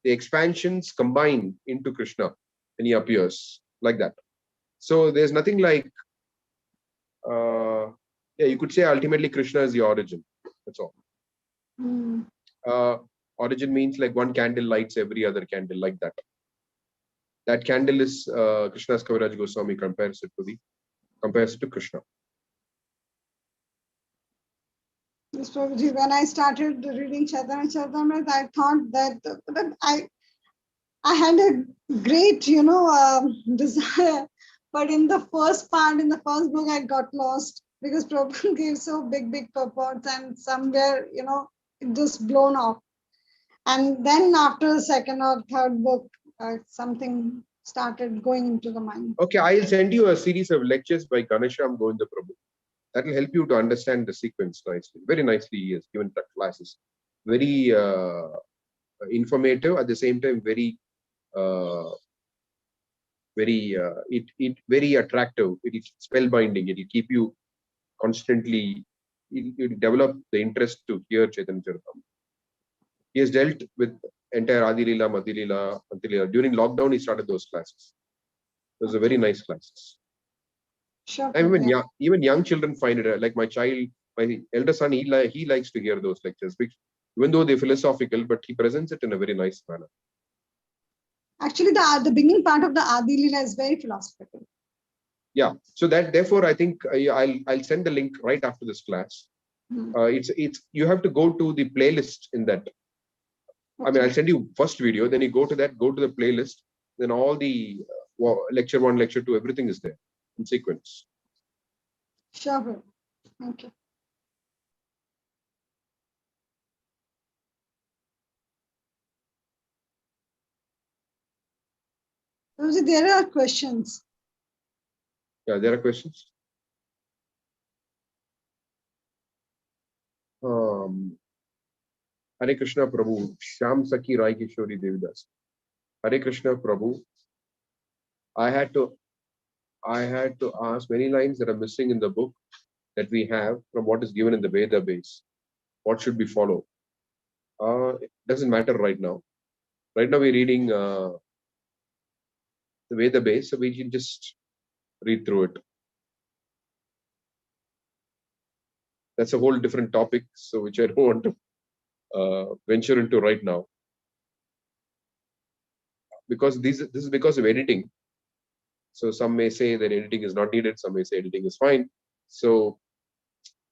expansions combine into Krishna and he appears like that. So there's nothing like, yeah, you could say ultimately Krishna is the origin. That's all. Origin means like one candle lights every other candle, like that. That candle is Krishna's Kaviraj Goswami compares it to Krishna. Yes, Prabhuji, when I started reading Chaitanya Charitamrita, I thought that I had a great, desire. But in the first part, in the first book, I got lost because Prabhupada gave so big purports, and somewhere, it just blown off. And then after the second or third book, something started going into the mind. Okay, I'll send you a series of lectures by Ganesham Govinda Prabhu. That will help you to understand the sequence nicely. Very nicely he has given the classes. Very informative, at the same time very very attractive. It is spellbinding. It will keep you constantly. It will develop the interest to hear Chaitanya Charitamrita. He has dealt with entire Adi Leela, Madhya Leela, Anta Leela. During lockdown, he started those classes. Those are very nice classes. Sure. And even young children find it, like my elder son, he likes to hear those lectures, even though they're philosophical, but he presents it in a very nice manner. Actually, the beginning part of the Adi Leela is very philosophical. Yeah, so therefore I think I'll send the link right after this class. It's you have to go to the playlist in that. Okay. I mean, I'll send you first video, then you go to the playlist, then all the lecture 1, lecture 2, everything is there in sequence. Sure. Okay. There are questions. Yeah, there are questions. Hare Krishna Prabhu, Shyam Saki Rai Kishori Devidas. Hare Krishna Prabhu. I had to ask many lines that are missing in the book. that we have from what is given in the Veda base. What should we follow? It doesn't matter right now. Right now we're reading the Veda base, so we can just read through it. That's a whole different topic, so which I don't want to venture into right now, because this is because of editing. So some may say that editing is not needed, some may say editing is fine. So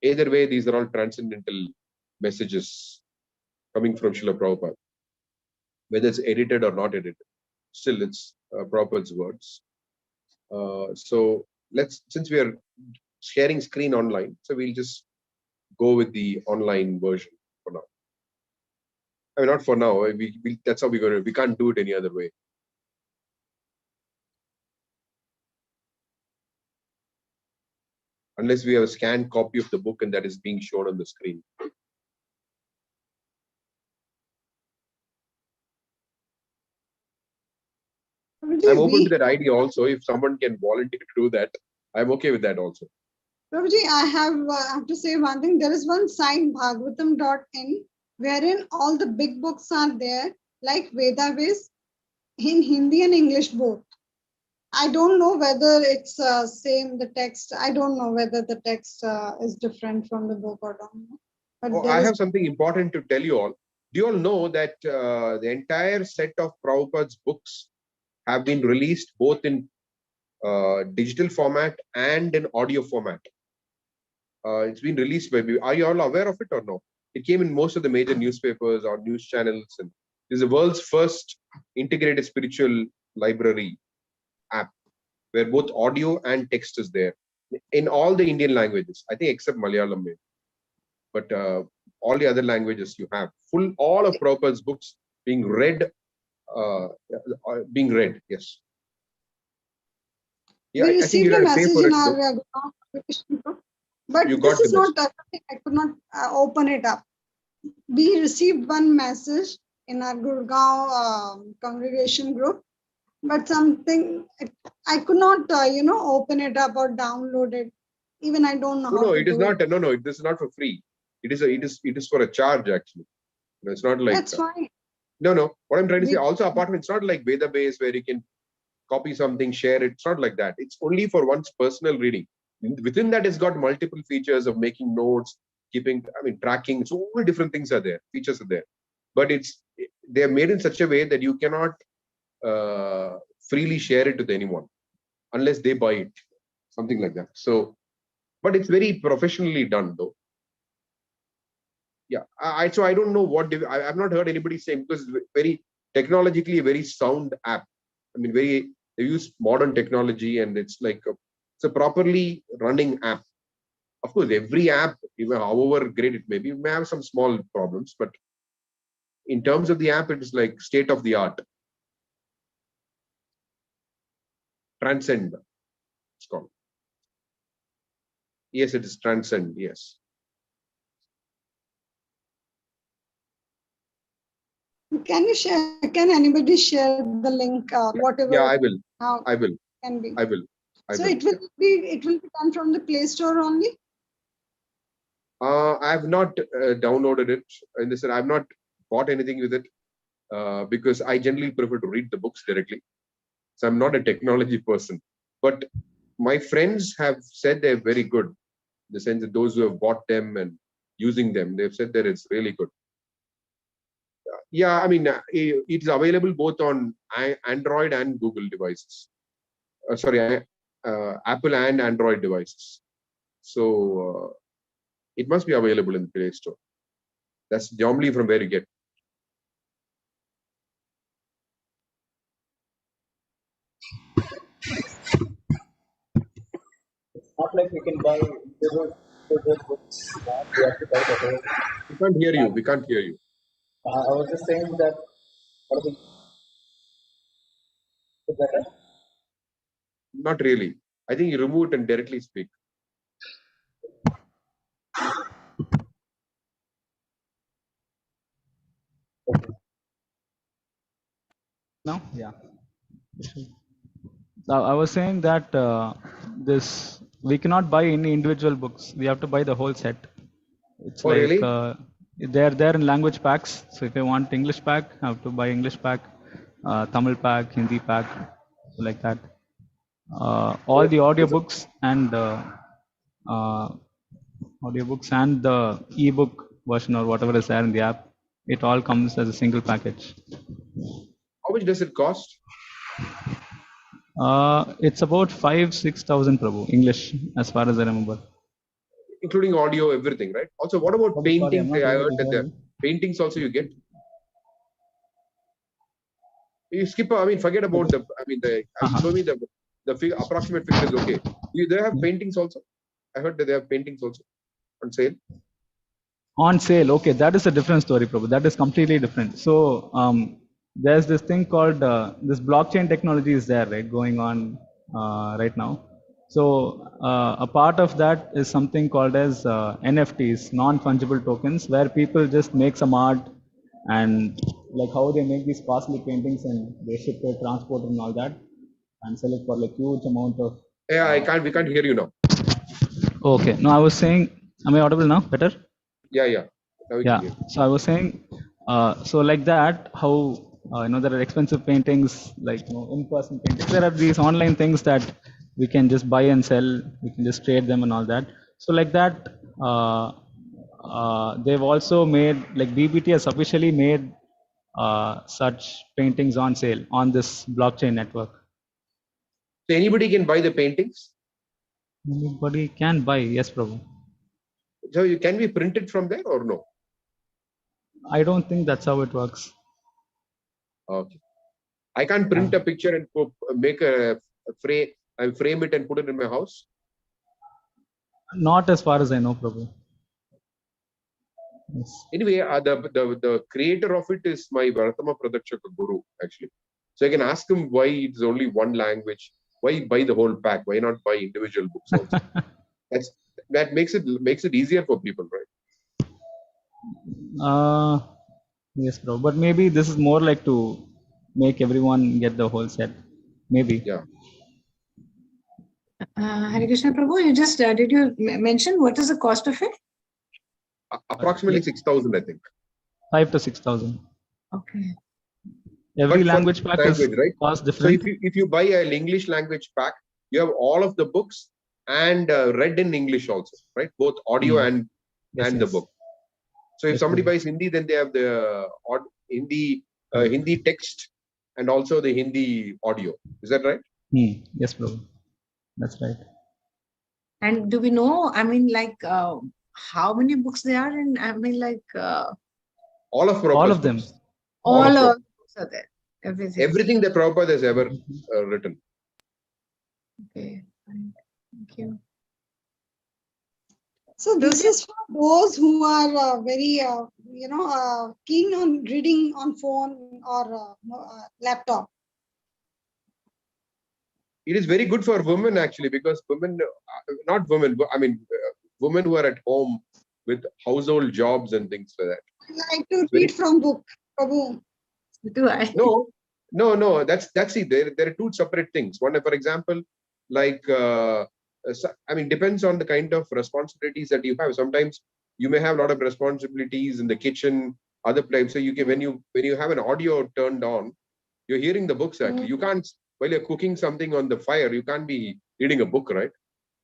either way, these are all transcendental messages coming from Srila Prabhupada, whether it's edited or not edited. Still, it's Prabhupada's words. So since we are sharing screen online, so we'll just go with the online version for now. I mean, not for now. That's how we're going to. We can't do it any other way. Unless we have a scanned copy of the book and that is being shown on the screen. I'm open to that idea also. If someone can volunteer to do that, I'm okay with that also. Prabhuji, I have to say one thing. There is one site, bhagavatam.in, wherein all the big books are there, like Vedas, in Hindi and English both. I don't know whether it's same, the text. I don't know whether the text is different from the book or not. But I have something important to tell you all. Do you all know that the entire set of Prabhupada's books have been released both in digital format and in audio format? It's been released by me. Are you all aware of it or no? It came in most of the major newspapers or news channels. And it is the world's first integrated spiritual library app where both audio and text is there in all the Indian languages. I think except Malayalam, maybe. But all the other languages you have all of Prabhupada's books being read. Yes. Yeah, we I think you received a got to pay message for in it. our application group, but You this got is the not, I could not open it up. We received one message in our Gurgaon congregation group, but something I could not, open it up or download it. Even I don't know how No, to it is do not. it. No, this is not for free. It is for a charge actually. It's not like That's fine. No. What I'm trying to say, We- also apart from, it's not like Veda base where you can copy something, share it. It's not like that. It's only for one's personal reading. Within that, it's got multiple features of making notes, tracking. So many different things are there. Features are there, but they're made in such a way that you cannot freely share it with anyone unless they buy it, something like that. So, but it's very professionally done though. Yeah, so I don't know what I've not heard anybody saying, because it's very technologically a very sound app. I mean, they use modern technology and it's a properly running app. Of course, every app, even however great it may be, may have some small problems, but in terms of the app, it is like state of the art. Transcend, it's called. Yes, it is Transcend. Yes. Can you share? Can anybody share the link? Whatever. Yeah, I will. How I will. can be. I will. So it will be done from the Play Store only. I have not downloaded it, and listen, I've not bought anything with it because I generally prefer to read the books directly. So I'm not a technology person, but my friends have said they're very good. In the sense that those who have bought them and using them, they've said that it's really good. Yeah, I mean, it's available both on Android and Google devices. Apple and Android devices. So it must be available in the Play Store. That's normally from where you get. It's not like we can buy those books. We have to buy the whole. We can't hear you. We can't hear you. I was just saying that. What is it better? Not really. I think you remove it and directly speak. No? Yeah. So I was saying that this we cannot buy any individual books. We have to buy the whole set. It's Oh, like really? they're there in language packs. So if you want English pack, I have to buy English pack, Tamil pack, Hindi pack, like that. All the audiobooks and the ebook version or whatever is there in the app, it all comes as a single package. How much does it cost? It's about 5,000-6,000 Prabhu, English, as far as I remember. Including audio, everything, right? Also, what about Prabhu, sorry, I'm paintings? not I able heard to that hear the you. paintings also you get. You skip, I mean, forget about the, I mean, the, you told me the approximate figure is okay. They have paintings also. I heard that they have paintings also on sale. On sale, okay, that is a different story, Prabhu. That is completely different. So there's this thing called this blockchain technology is there, right, going on right now. So a part of that is something called as NFTs, non-fungible tokens, where people just make some art and like how they make these costly paintings and they ship it, transport it and all that, and sell it for like huge amount of. Yeah, we can't hear you now. Okay, no, I was saying, am I audible now? Better? Yeah. Now we Yeah, can hear. so I was saying, so like that, how there are expensive paintings, like in-person paintings. There are these online things that we can just buy and sell. We can just trade them and all that. So like that, they've also made, like BBT has officially made such paintings on sale on this blockchain network. So anybody can buy the paintings. Anybody can buy, yes, Prabhu. So you can be printed from there or no? I don't think that's how it works. Okay. I can't print a picture and make a frame and frame it and put it in my house. Not as far as I know, Prabhu. Yes. Anyway, the creator of it is my Varatama Pradakshaka Guru, actually. So I can ask him why it's only one language. Why buy the whole pack? Why not buy individual books also? That makes it easier for people, right? Yes, bro. But maybe this is more like to make everyone get the whole set. Maybe. Yeah. Hare Krishna Prabhu, you just did you mention what is the cost of it? Approximately 6,000, I think. 5,000 to 6,000. Okay. Every But for language pack is right? cost So different. if you buy an English language pack, you have all of the books and read in English also, right? Both audio and the book. So if somebody buys Hindi, then they have the Hindi text and also the Hindi audio. Is that right? Yes, bro. That's right. And do we know, I mean, like, how many books there are? And I mean, like, All of Prabhupada's all of them. books. all of of books are there. Everything. Everything that Prabhupada has ever written. Okay. Fine. Thank you. So this is for those who are very, keen on reading on phone or laptop. It is very good for women actually, because women, not women, I mean, women who are at home with household jobs and things like that. I like to read from book, Prabhu. Do I? No. That's it. There are two separate things. One, for example, like I mean, depends on the kind of responsibilities that you have. Sometimes you may have a lot of responsibilities in the kitchen, other places. So you can when you have an audio turned on, you're hearing the books actually. You can't, while you're cooking something on the fire, you can't be reading a book, right?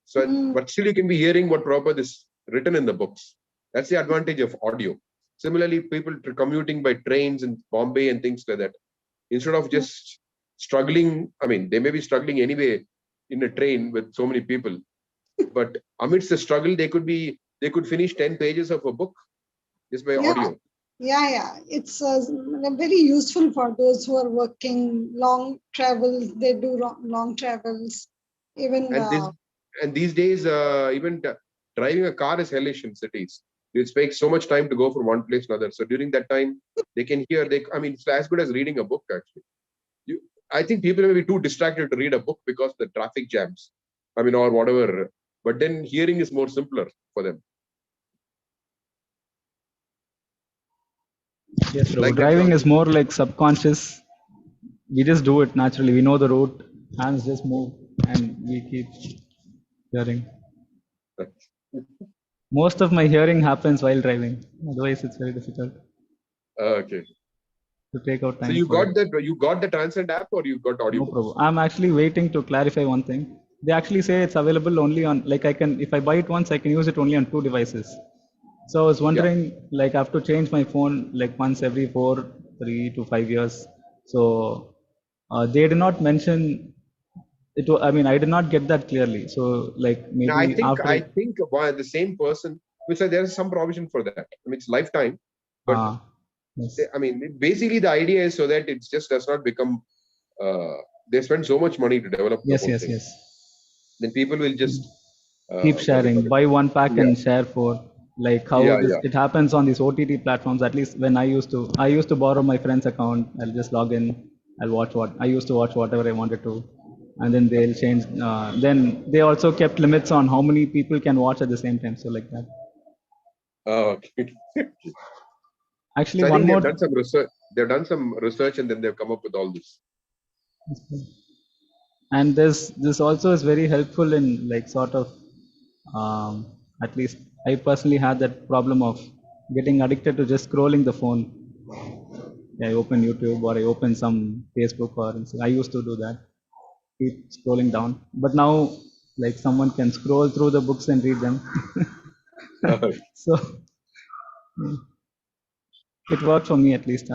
So, but still you can be hearing what Prabhupada is written in the books. That's the advantage of audio. Similarly, people commuting by trains in Bombay and things like that, instead of just struggling, I mean, they may be struggling anyway in a train with so many people, but amidst the struggle, they could finish 10 pages of a book just by audio. Yeah. It's very useful for those who are working long travels. They do long travels. Even and these days, even driving a car is hellish in cities. It takes so much time to go from one place to another. So during that time, they can hear. I mean, it's as good as reading a book actually. I think people may be too distracted to read a book because of the traffic jams. I mean, or whatever. But then hearing is more simpler for them. Yes, bro. Like driving is more like subconscious. We just do it naturally. We know the route. Hands just move, and we keep hearing. Most of my hearing happens while driving. Otherwise, it's very difficult Okay. to take out time. So you for got it. that? You got the Transcend app, or you got No audiobooks? problem. I'm actually waiting to clarify one thing. They actually say it's available only on, like, I can, if I buy it once, I can use it only on 2 devices. So I was wondering, like, I have to change my phone like once every 3 to 5 years. So they did not mention it. I mean, I did not get that clearly. So like Now, I maybe think after the same person, which there is some provision for that. I mean, it's lifetime, but yes. I mean, basically the idea is so that it just does not become. They spend so much money to develop the whole thing. Yes. Then people will just Keep what do you call sharing. it? Buy one pack Yeah. and share for. Like how it happens on these OTT platforms. At least when I used to borrow my friend's account. I'll just log in. I'll watch I used to watch whatever I wanted to, and then they'll change. Then they also kept limits on how many people can watch at the same time. So like that. Okay. Actually, So I one think more. they've done some research. They've done some research, and then they've come up with all this. And this also is very helpful in like sort of at least I personally had that problem of getting addicted to just scrolling the phone. I open YouTube or I open some Facebook or I used to do that, keep scrolling down. But now, like someone can scroll through the books and read them. So it worked for me at least.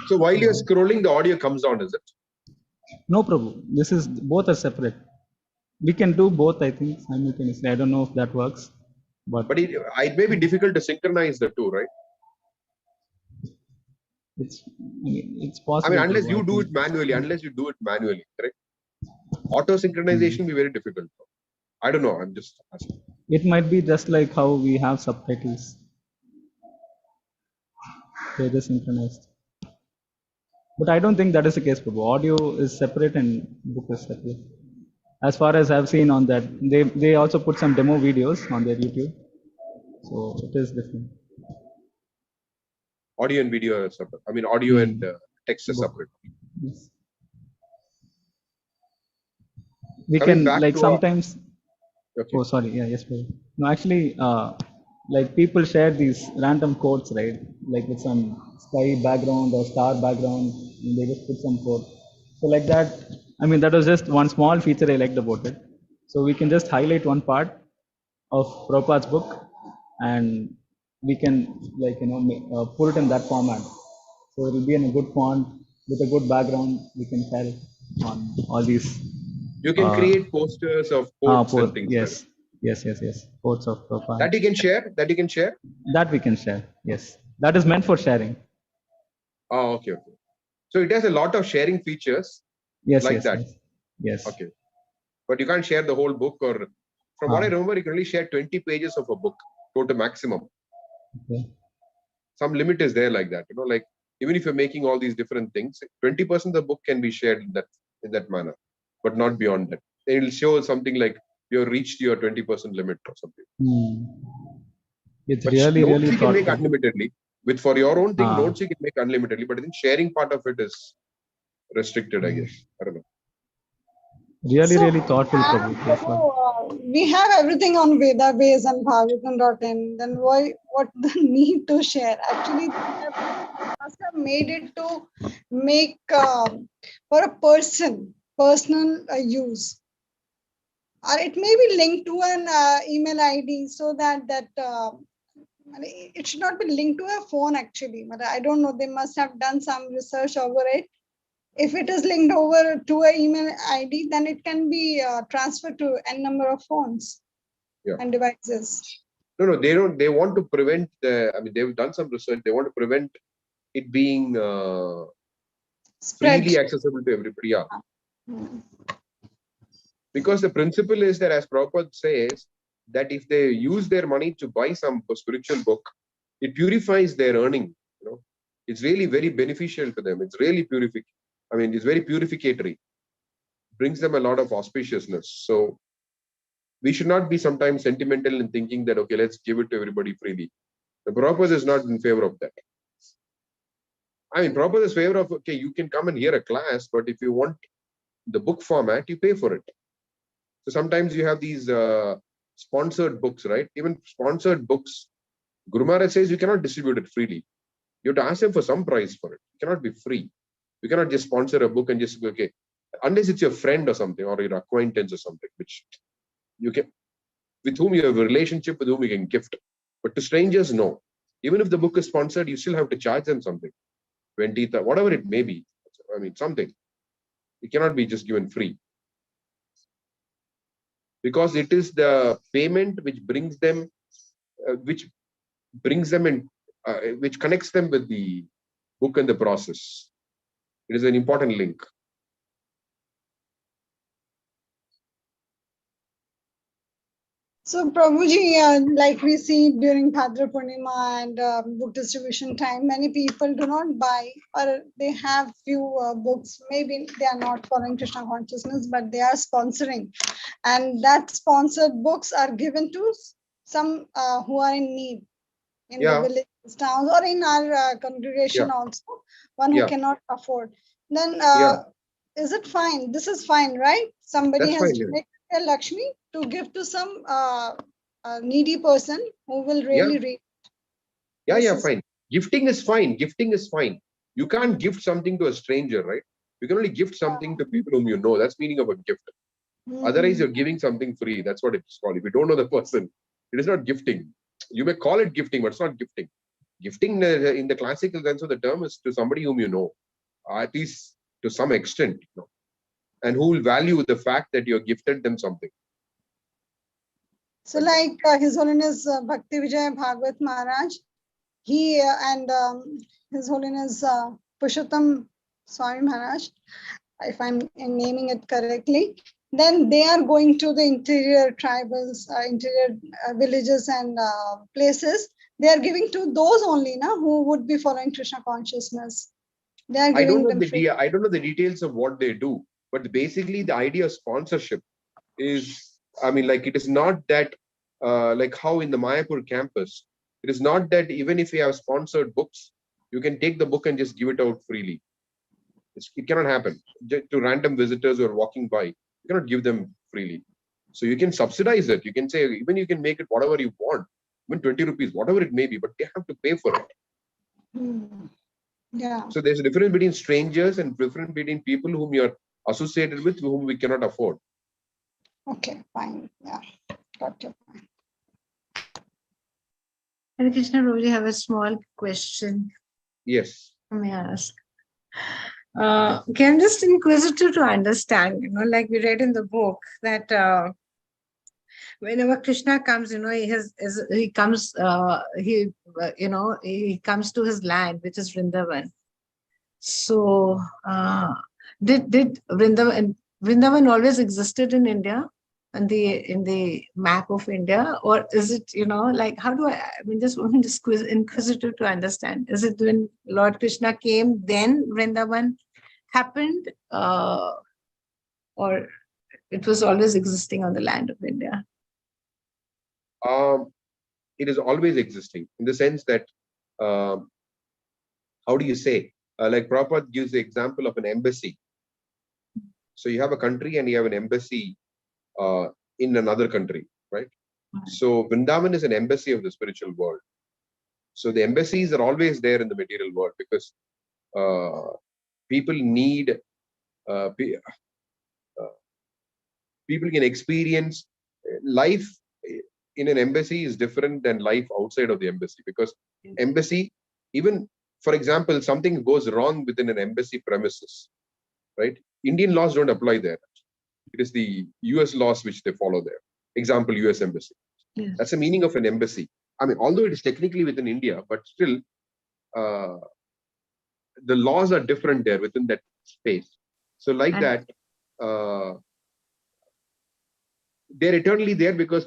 So while you're scrolling, the audio comes on, is it? No problem. This is both are separate. We can do both, I think, simultaneously. I don't know if that works, but it may be difficult to synchronize the two, right? It's possible. I mean, unless you do it manually, correct? Auto synchronization will be very difficult. I don't know. I'm just asking. It might be just like how we have subtitles. They're just synchronized. But I don't think that is the case, Prabhu. Audio is separate and book is separate. As far as I've seen on that, they also put some demo videos on their YouTube. So it is different. Audio and video are separate. I mean, audio and text are separate. Yes. We Coming can like sometimes. Okay. Oh, sorry. Yeah, yes, Prabhu. No, actually, like people share these random quotes, right? Like with some sky background or star background, and they just put some quote. So like that, I mean, that was just one small feature I liked about it. So we can just highlight one part of Prabhupada's book, and we can like put it in that format. So it will be in a good font with a good background. We can share it on all these. You can create posters of quotes and things. Yes. Yes. Quotes of Prabhupada. That you can share? That we can share. Yes. That is meant for sharing. Oh, okay. So it has a lot of sharing features. Yes. Yes. Okay. But you can't share the whole book, or from what I remember, you can only share 20 pages of a book, total maximum. Okay. Some limit is there like that. Like even if you're making all these different things, 20% of the book can be shared in that manner, but not beyond that. It will show something like you've reached your 20% limit or something. It's but really, notes really you can make unlimitedly. For your own thing, notes you can make unlimitedly, but I think sharing part of it is restricted, I guess. I don't know. Really thoughtful. We have everything on Vedabase and Bhagavatam.in. Then what the need to share? Actually, they must have made it to make for a personal use. Or it may be linked to an email ID so that it should not be linked to a phone actually. But I don't know. They must have done some research over it. If it is linked over to an email ID, then it can be transferred to n number of phones and devices. No, they don't. They want to prevent they've done some research. They want to prevent it being freely accessible to everybody. Yeah. Because the principle is that, as Prabhupada says, that if they use their money to buy some spiritual book, it purifies their earning. It's really very beneficial to them. It's really it's very purificatory. Brings them a lot of auspiciousness. So we should not be sometimes sentimental in thinking that, okay, let's give it to everybody freely. The Prabhupada is not in favor of that. Prabhupada is in favor of, okay, you can come and hear a class, but if you want the book format, you pay for it. So sometimes you have these sponsored books, right? Even sponsored books, Guru Maharaj says you cannot distribute it freely. You have to ask them for some price for it. It cannot be free. You cannot just sponsor a book and just go, okay, unless it's your friend or something, or your acquaintance or something, which you can, with whom you have a relationship, with whom you can gift. But to strangers, no. Even if the book is sponsored, you still have to charge them something, 20, whatever it may be. I mean, something. It cannot be just given free. Because it is the payment which brings them, in, which connects them with the book and the process. It is an important link. So Prabhuji, like we see during Bhadra Purnima and book distribution time, many people do not buy, or they have few books. Maybe they are not following Krishna consciousness, but they are sponsoring. And that sponsored books are given to some who are in need in the villages, towns, or in our congregation also, one who cannot afford. Then is it fine? This is fine, right? Somebody That's has fine, to make a Lakshmi to give to some needy person who will really read. Fine. Gifting is fine. Gifting is fine. You can't gift something to a stranger, right? You can only gift something to people whom you know. That's meaning of a gift. Otherwise, you're giving something free. That's what it's called. If you don't know the person, it is not gifting. You may call it gifting, but it's not gifting. Gifting in the classical sense of the term is to somebody whom you know, at least to some extent, you know, and who will value the fact that you have gifted them something. So like His Holiness Bhakti Vijay Bhagwat Maharaj, he and His Holiness Purushottam Swami Maharaj, if I'm naming it correctly, then they are going to the interior tribals, interior villages and places. They are giving to those only, who would be following Krishna consciousness. They are giving them free. I don't know the details of what they do, but basically the idea of sponsorship is, I mean, like it is not that, like how in the Mayapur campus, it is not that even if you have sponsored books, you can take the book and just give it out freely. It cannot happen. To random visitors who are walking by, you cannot give them freely. So you can subsidize it. You can say, even you can make it whatever you want, even 20 rupees, whatever it may be, but they have to pay for it. Yeah. So there's a difference between strangers and difference between people whom you're associated with, whom we cannot afford. Okay, fine. Yeah, got your point. Hare Krishna, Prabhuji, have a small question. Yes. May I ask? Okay, I'm just inquisitive to understand, like we read in the book that whenever Krishna comes, he comes to his land, which is Vrindavan. So did Vrindavan always existed in India, in the map of India, or is it, like, how do I mean, just inquisitive to understand, is it when Lord Krishna came, then Vrindavan happened, or it was always existing on the land of India? It is always existing in the sense that, how do you say, like Prabhupada gives the example of an embassy. So you have a country and you have an embassy in another country, right? So Vrindavan is an embassy of the spiritual world. So the embassies are always there in the material world because people need, people can experience life in an embassy is different than life outside of the embassy, because embassy, even for example, something goes wrong within an embassy premises, right? Indian laws don't apply there. It is the US laws which they follow there. Example, US embassy. Yes. That's the meaning of an embassy. I mean, although it is technically within India, but still the laws are different there within that space. So like that, they're eternally there because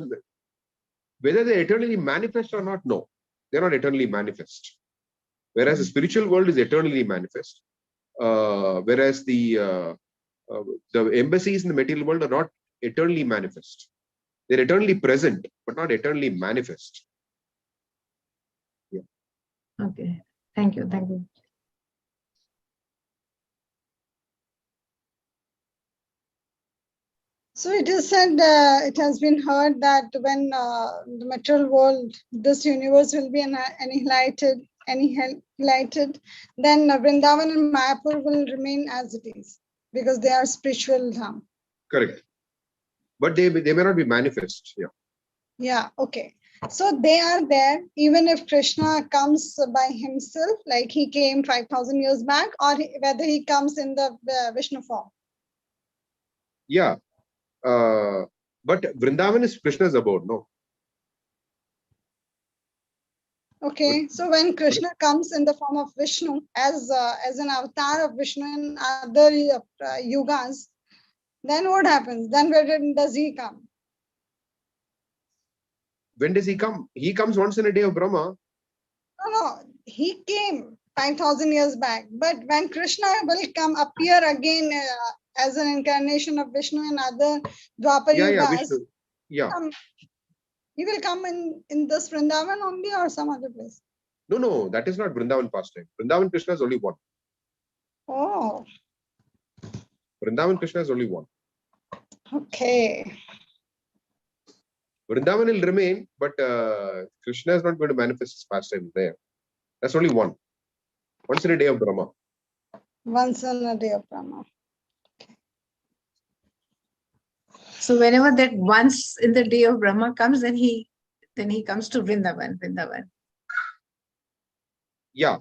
whether they eternally manifest or not, no, they're not eternally manifest. Whereas the spiritual world is eternally manifest, whereas the embassies in the material world are not eternally manifest. They're eternally present, but not eternally manifest. Yeah. Okay. Thank you. Thank you. So it is said, it has been heard that when the material world, this universe will be annihilated, then Vrindavan and Mayapur will remain as it is because they are spiritual dham. Correct. But they may not be manifest. Yeah. Yeah, okay. So they are there, even if Krishna comes by himself, like he came 5,000 years back, or whether he comes in the Vishnu form. Yeah. But Vrindavan is Krishna's abode, no? Okay, so when Krishna comes in the form of Vishnu as an avatar of Vishnu in other yugas, then what happens? Then where does he come? When does he come? He comes once in a day of Brahma. No, he came 5,000 years back. But when Krishna will appear again as an incarnation of Vishnu in other Dwapar Yeah, yugas, Vishnu. Yeah. He will come in this Vrindavan only or some other place? No, that is not Vrindavan pastime. Vrindavan Krishna is only one. Oh, Vrindavan Krishna is only one. okay. Vrindavan will remain, but Krishna is not going to manifest his pastime there. That's only one. Once in a day of Brahma. Once in a day of Brahma. So whenever that once in the day of Brahma comes, then he comes to Vrindavan. Yeah.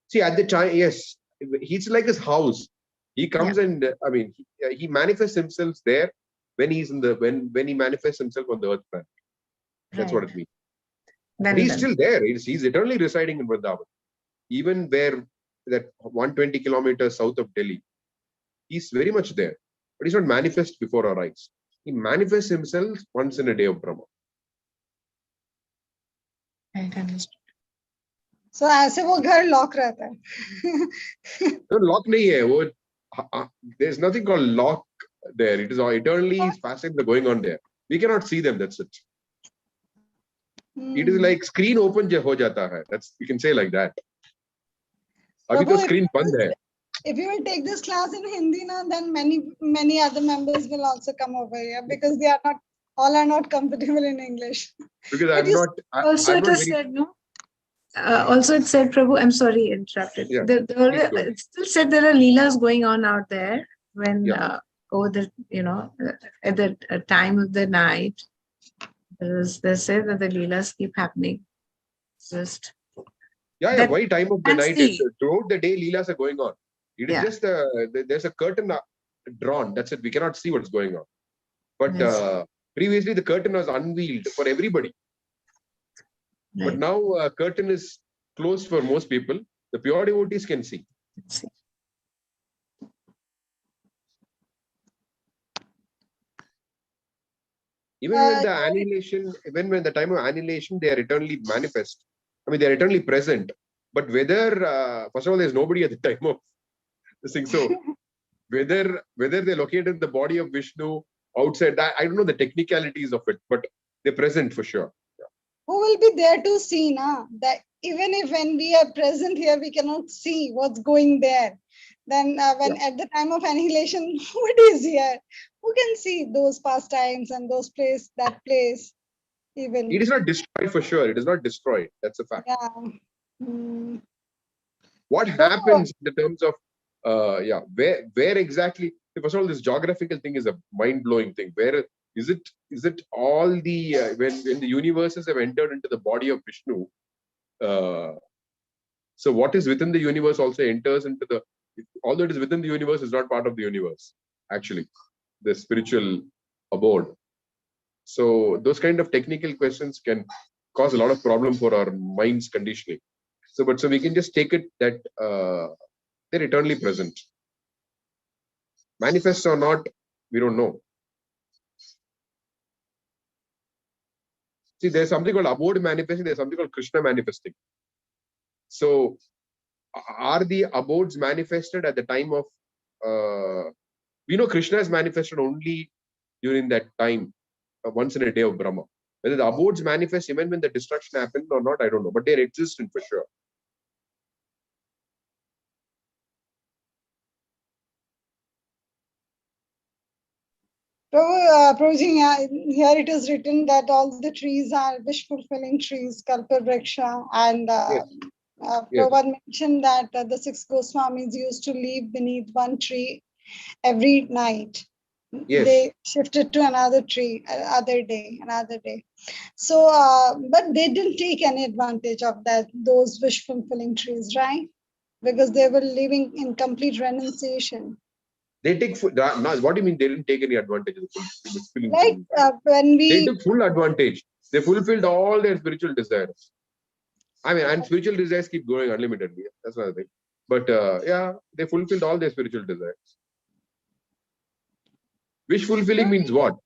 See, at the time, yes, he's like his house. He comes and he manifests himself there when he's in the when he manifests himself on the earth planet. That's what it means. But he's still there. He's eternally residing in Vrindavan. Even where that 120 kilometers south of Delhi, he's very much there. But he's not manifest before our eyes. He manifests himself once in a day of Brahma. Right, understood. So ऐसे वो घर lock रहता है. No, lock nahi hai. There's nothing called lock there. It is eternally pastimes are going on there. We cannot see them. That's it. It is like screen open ho jata hai. That's, you can say like that. Abhi to screen band hai. If you will take this class in Hindi now, then many other members will also come over here because they are not comfortable in English. Because I'm not. Also, it is said, no. Also, it said, Prabhu, I'm sorry, interrupted. Yeah, It still said there are leelas going on out there when over the at the time of the night. They say that the leelas keep happening. Just why time of the night? Throughout the day, leelas are going on. It is just there's a curtain drawn. That's it. We cannot see what's going on. But previously, the curtain was unveiled for everybody. Right. But now curtain is closed for most people. The pure devotees can see. Even when the annihilation, when the time of annihilation, they are eternally manifest. I mean, they are eternally present. But whether, first of all, there's nobody at the time of this thing. So whether they're located in the body of Vishnu outside, I don't know the technicalities of it, but they're present for sure. Who will be there to see, na? That even if when we are present here, we cannot see what's going there. Then when at the time of annihilation, who is here? Who can see those pastimes and those that place even? It is not destroyed for sure. It is not destroyed. That's a fact. Yeah. What happens in the terms of where exactly? First of all, this geographical thing is a mind-blowing thing. Where is it all the when the universes have entered into the body of Vishnu? So what is within the universe also enters into the. Although it is within the universe, is not part of the universe. Actually, the spiritual abode. So those kind of technical questions can cause a lot of problem for our mind's conditioning. So we can just take it that they're eternally present. Manifest or not, we don't know. See, there's something called abode manifesting, there's something called Krishna manifesting. So are the abodes manifested at the time of we know Krishna is manifested only during that time, once in a day of Brahma. Whether the abodes manifest even when the destruction happened or not, I don't know, but they're existent for sure. Prabhuji, here it is written that all the trees are wish-fulfilling trees, Kalpavriksha, and Yes, yes, Prabhupada mentioned that the six Goswamis used to live beneath one tree every night. yes. They shifted to another tree another day. So, but they didn't take any advantage of those wish-fulfilling trees, right? Because they were living in complete renunciation. They take full, now, what do you mean they didn't take any advantage of the fulfilling Like thing? when They we took full advantage. They fulfilled all their spiritual desires. I mean, and spiritual desires keep going unlimitedly. That's another thing. But yeah, they fulfilled all their spiritual desires. Wish fulfilling means what?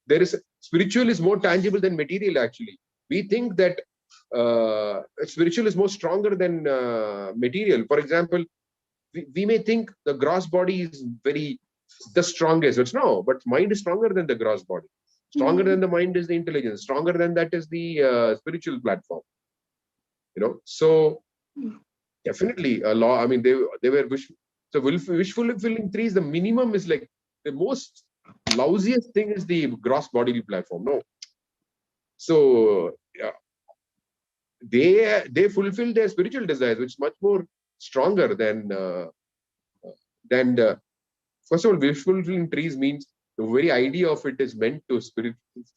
There is spiritual is more tangible than material. Actually, we think that spiritual is more stronger than material. For example, we may think the gross body is very the strongest. It's no, but mind is stronger than the gross body. Stronger than the mind is the intelligence. Stronger than that is the spiritual platform. So definitely a law. I mean, they were wish fulfilling trees. The minimum is like the most lousiest thing is the gross bodily platform. No, so yeah, they fulfill their spiritual desires, which is much more stronger than first of all, wish fulfilling trees means the very idea of it is meant to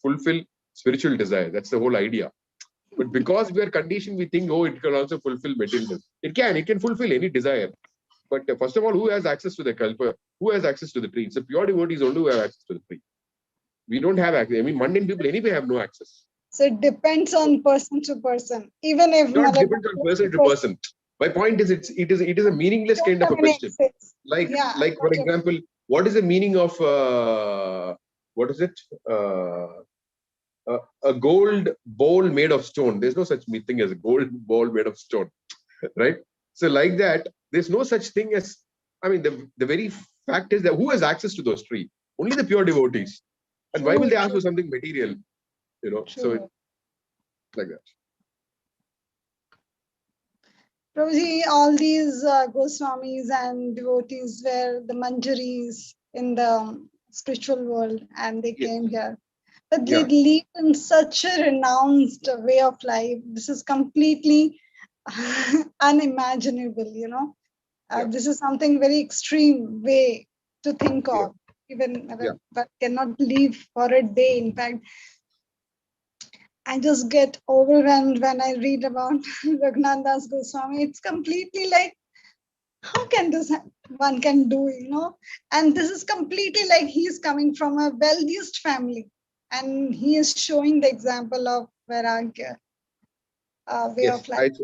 fulfill spiritual desire. That's the whole idea. But because we are conditioned, we think, oh, it can also fulfill material. It can fulfill any desire. But first of all, who has access to the kalpa? Who has access to the tree? It's the pure devotees only who have access to the tree. We don't have access. I mean, mundane people anyway have no access. So it depends on person to person. Even if It not depends on person to person. My point is, it is a meaningless kind of a question. Like for example, what is the meaning of what is it? A gold bowl made of stone. There's no such thing as a gold bowl made of stone, right? So like that, there's no such thing as. I mean, the very fact is that who has access to those trees? Only the pure devotees. And why will they ask for something material? So it's like that. Prabhuji, all these Goswamis and devotees were the Manjaris in the spiritual world, and they came here. But they live in such a renounced way of life. This is completely unimaginable. This is something very extreme way to think of. Even but cannot live for a day. In fact, I just get overwhelmed when I read about Raghunath Das Goswami. It's completely like, how can this one can do, And this is completely like he's coming from a wealthiest family, and he is showing the example of Vairagya way of life.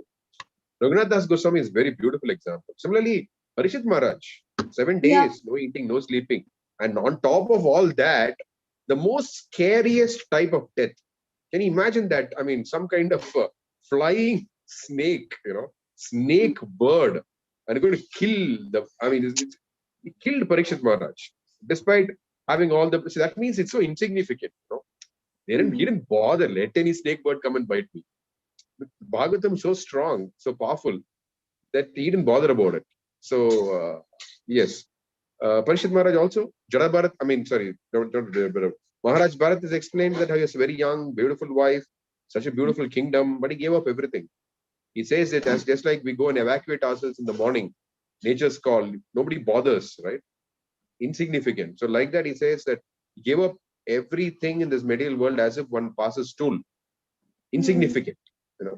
Raghunath Das Goswami is a very beautiful example. Similarly, Parishit Maharaj, 7 days, no eating, no sleeping. And on top of all that, the most scariest type of death. Can you imagine that? I mean, some kind of flying snake, snake bird, and going to kill he killed Parishit Maharaj, despite having all the. So that means it's so insignificant. He didn't bother. Let any snake bird come and bite me. Bhagavatam so strong, so powerful that he didn't bother about it. So yes, Parishit Maharaj also, Jada Bharat. I mean, sorry, don't Maharaj Bharat is explained that he has a very young, beautiful wife, such a beautiful kingdom, but he gave up everything. He says it as just like we go and evacuate ourselves in the morning, nature's call, nobody bothers, right? Insignificant. So like that, he says that he gave up everything in this material world as if one passes tool. Insignificant.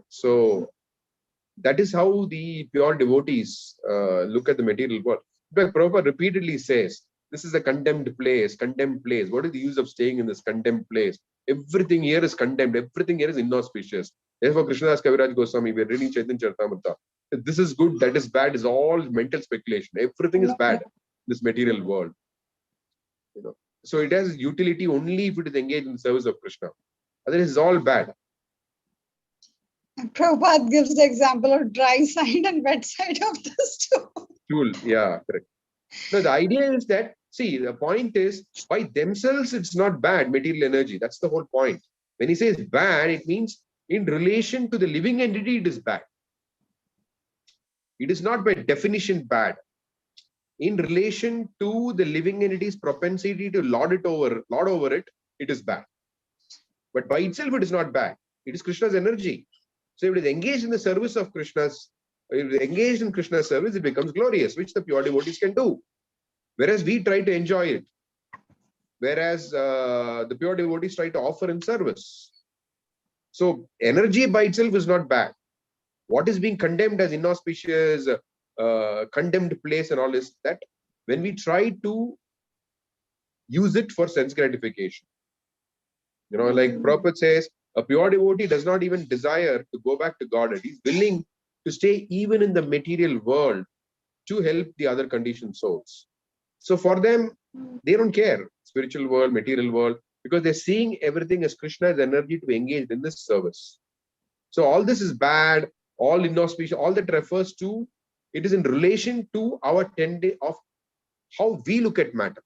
So that is how the pure devotees look at the material world. But Prabhupada repeatedly says, this is a condemned place, condemned place. What is the use of staying in this condemned place? Everything here is condemned. Everything here is inauspicious. Therefore, Krishnadas Kaviraj Goswami, we are reading Chaitanya Charitamrita. This is good, that is bad, is all mental speculation. Everything is bad in this material world. So it has utility only if it is engaged in the service of Krishna. Otherwise, it's all bad. Prabhupada gives the example of dry side and wet side of the stool. Yeah, correct. No, the idea is that, see, the point is, by themselves, it's not bad, material energy. That's the whole point. When he says bad, it means in relation to the living entity, it is bad. It is not by definition bad. in relation to the living entity's propensity to lord over it, it is bad. But by itself, it is not bad. It is Krishna's energy. So if it is engaged in the service of Krishna's, if it is engaged in Krishna's service, it becomes glorious, which the pure devotees can do. Whereas we try to enjoy it. Whereas the pure devotees try to offer in service. So energy by itself is not bad. What is being condemned as inauspicious, condemned place and all is that when we try to use it for sense gratification. You know, like Prabhupada says, a pure devotee does not even desire to go back to God. He's willing to stay even in the material world to help the other conditioned souls. So for them, they don't care, spiritual world, material world, because they're seeing everything as Krishna's energy to be engaged in this service. So all this is bad, all inauspicious, all that refers to, it is in relation to our tendency of how we look at matter.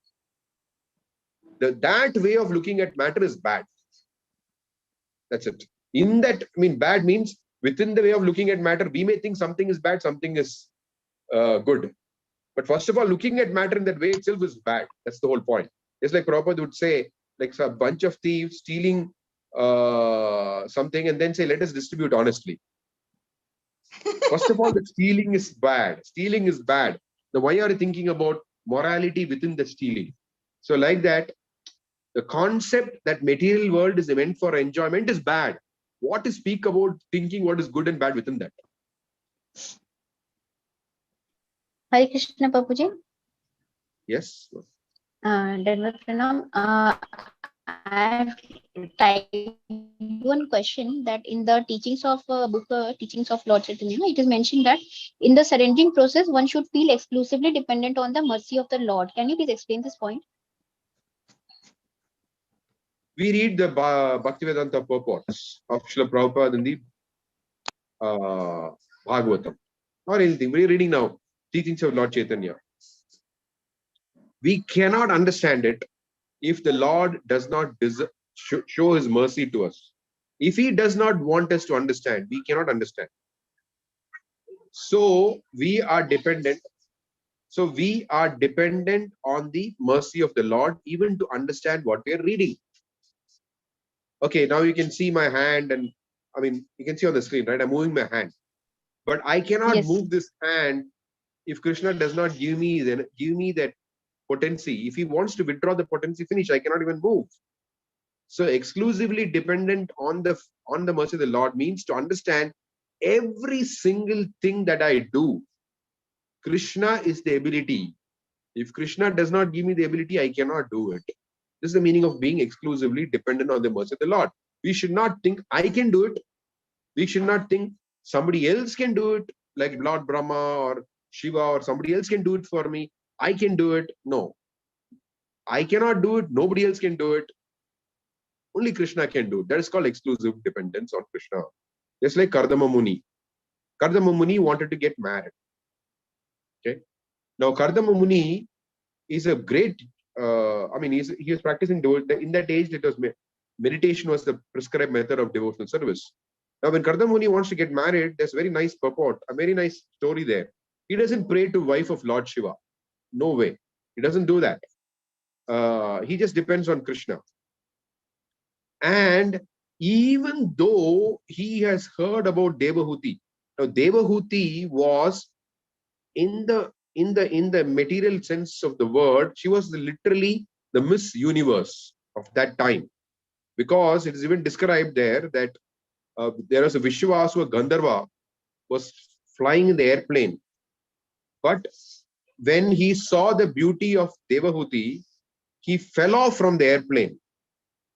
That way of looking at matter is bad. That's it. In that, I mean, bad means within the way of looking at matter, we may think something is bad, something is good. But first of all, looking at matter in that way itself is bad. That's the whole point. It's like Prabhupada would say, like a bunch of thieves stealing something and then say, let us distribute honestly. First of all, the stealing is bad. Stealing is bad. Now, why are you thinking about morality within the stealing? So like that, the concept that material world is meant for enjoyment is bad. What to speak about thinking what is good and bad within that? Hare Krishna Prabhuji. Yes. Denver Pranam. I have typed one question that in the teachings of book Teachings of Lord Chaitanya, it is mentioned that in the surrendering process, one should feel exclusively dependent on the mercy of the Lord. Can you please explain this point? We read the Bhaktivedanta purports of Srila Prabhupada in the Bhagavatam or anything. We're reading now Teachings of Lord Chaitanya. We cannot understand it if the Lord does not show his mercy to us. If he does not want us to understand, we cannot understand. So we are dependent. So we are dependent on the mercy of the Lord even to understand what we are reading. Okay, now you can see my hand, and I mean, you can see on the screen, right? I'm moving my hand. But I cannot move this hand if Krishna does not give me that potency. If he wants to withdraw the potency, finish, I cannot even move. So exclusively dependent on the mercy of the Lord means to understand every single thing that I do. Krishna is the ability. If Krishna does not give me the ability, I cannot do it. This is the meaning of being exclusively dependent on the mercy of the Lord. We should not think I can do it. We should not think somebody else can do it, like Lord Brahma or Shiva or somebody else can do it for me. I can do it. No. I cannot do it. Nobody else can do it. Only Krishna can do it. That is called exclusive dependence on Krishna. Just like Kardama Muni. Kardama Muni wanted to get married. Okay. Now Kardama Muni is a great, he was practicing in that age. It was meditation was the prescribed method of devotional service. Now, when Kardama Muni wants to get married, there's very nice purport, a very nice story there. He doesn't pray to wife of Lord Shiva. No way. He doesn't do that. He just depends on Krishna. And even though he has heard about Devahuti, now Devahuti was in the material sense of the word, she was literally the Miss Universe of that time, because it is even described there that there was a Vishwasu, a Gandharva, was flying in the airplane. But when he saw the beauty of Devahuti, he fell off from the airplane.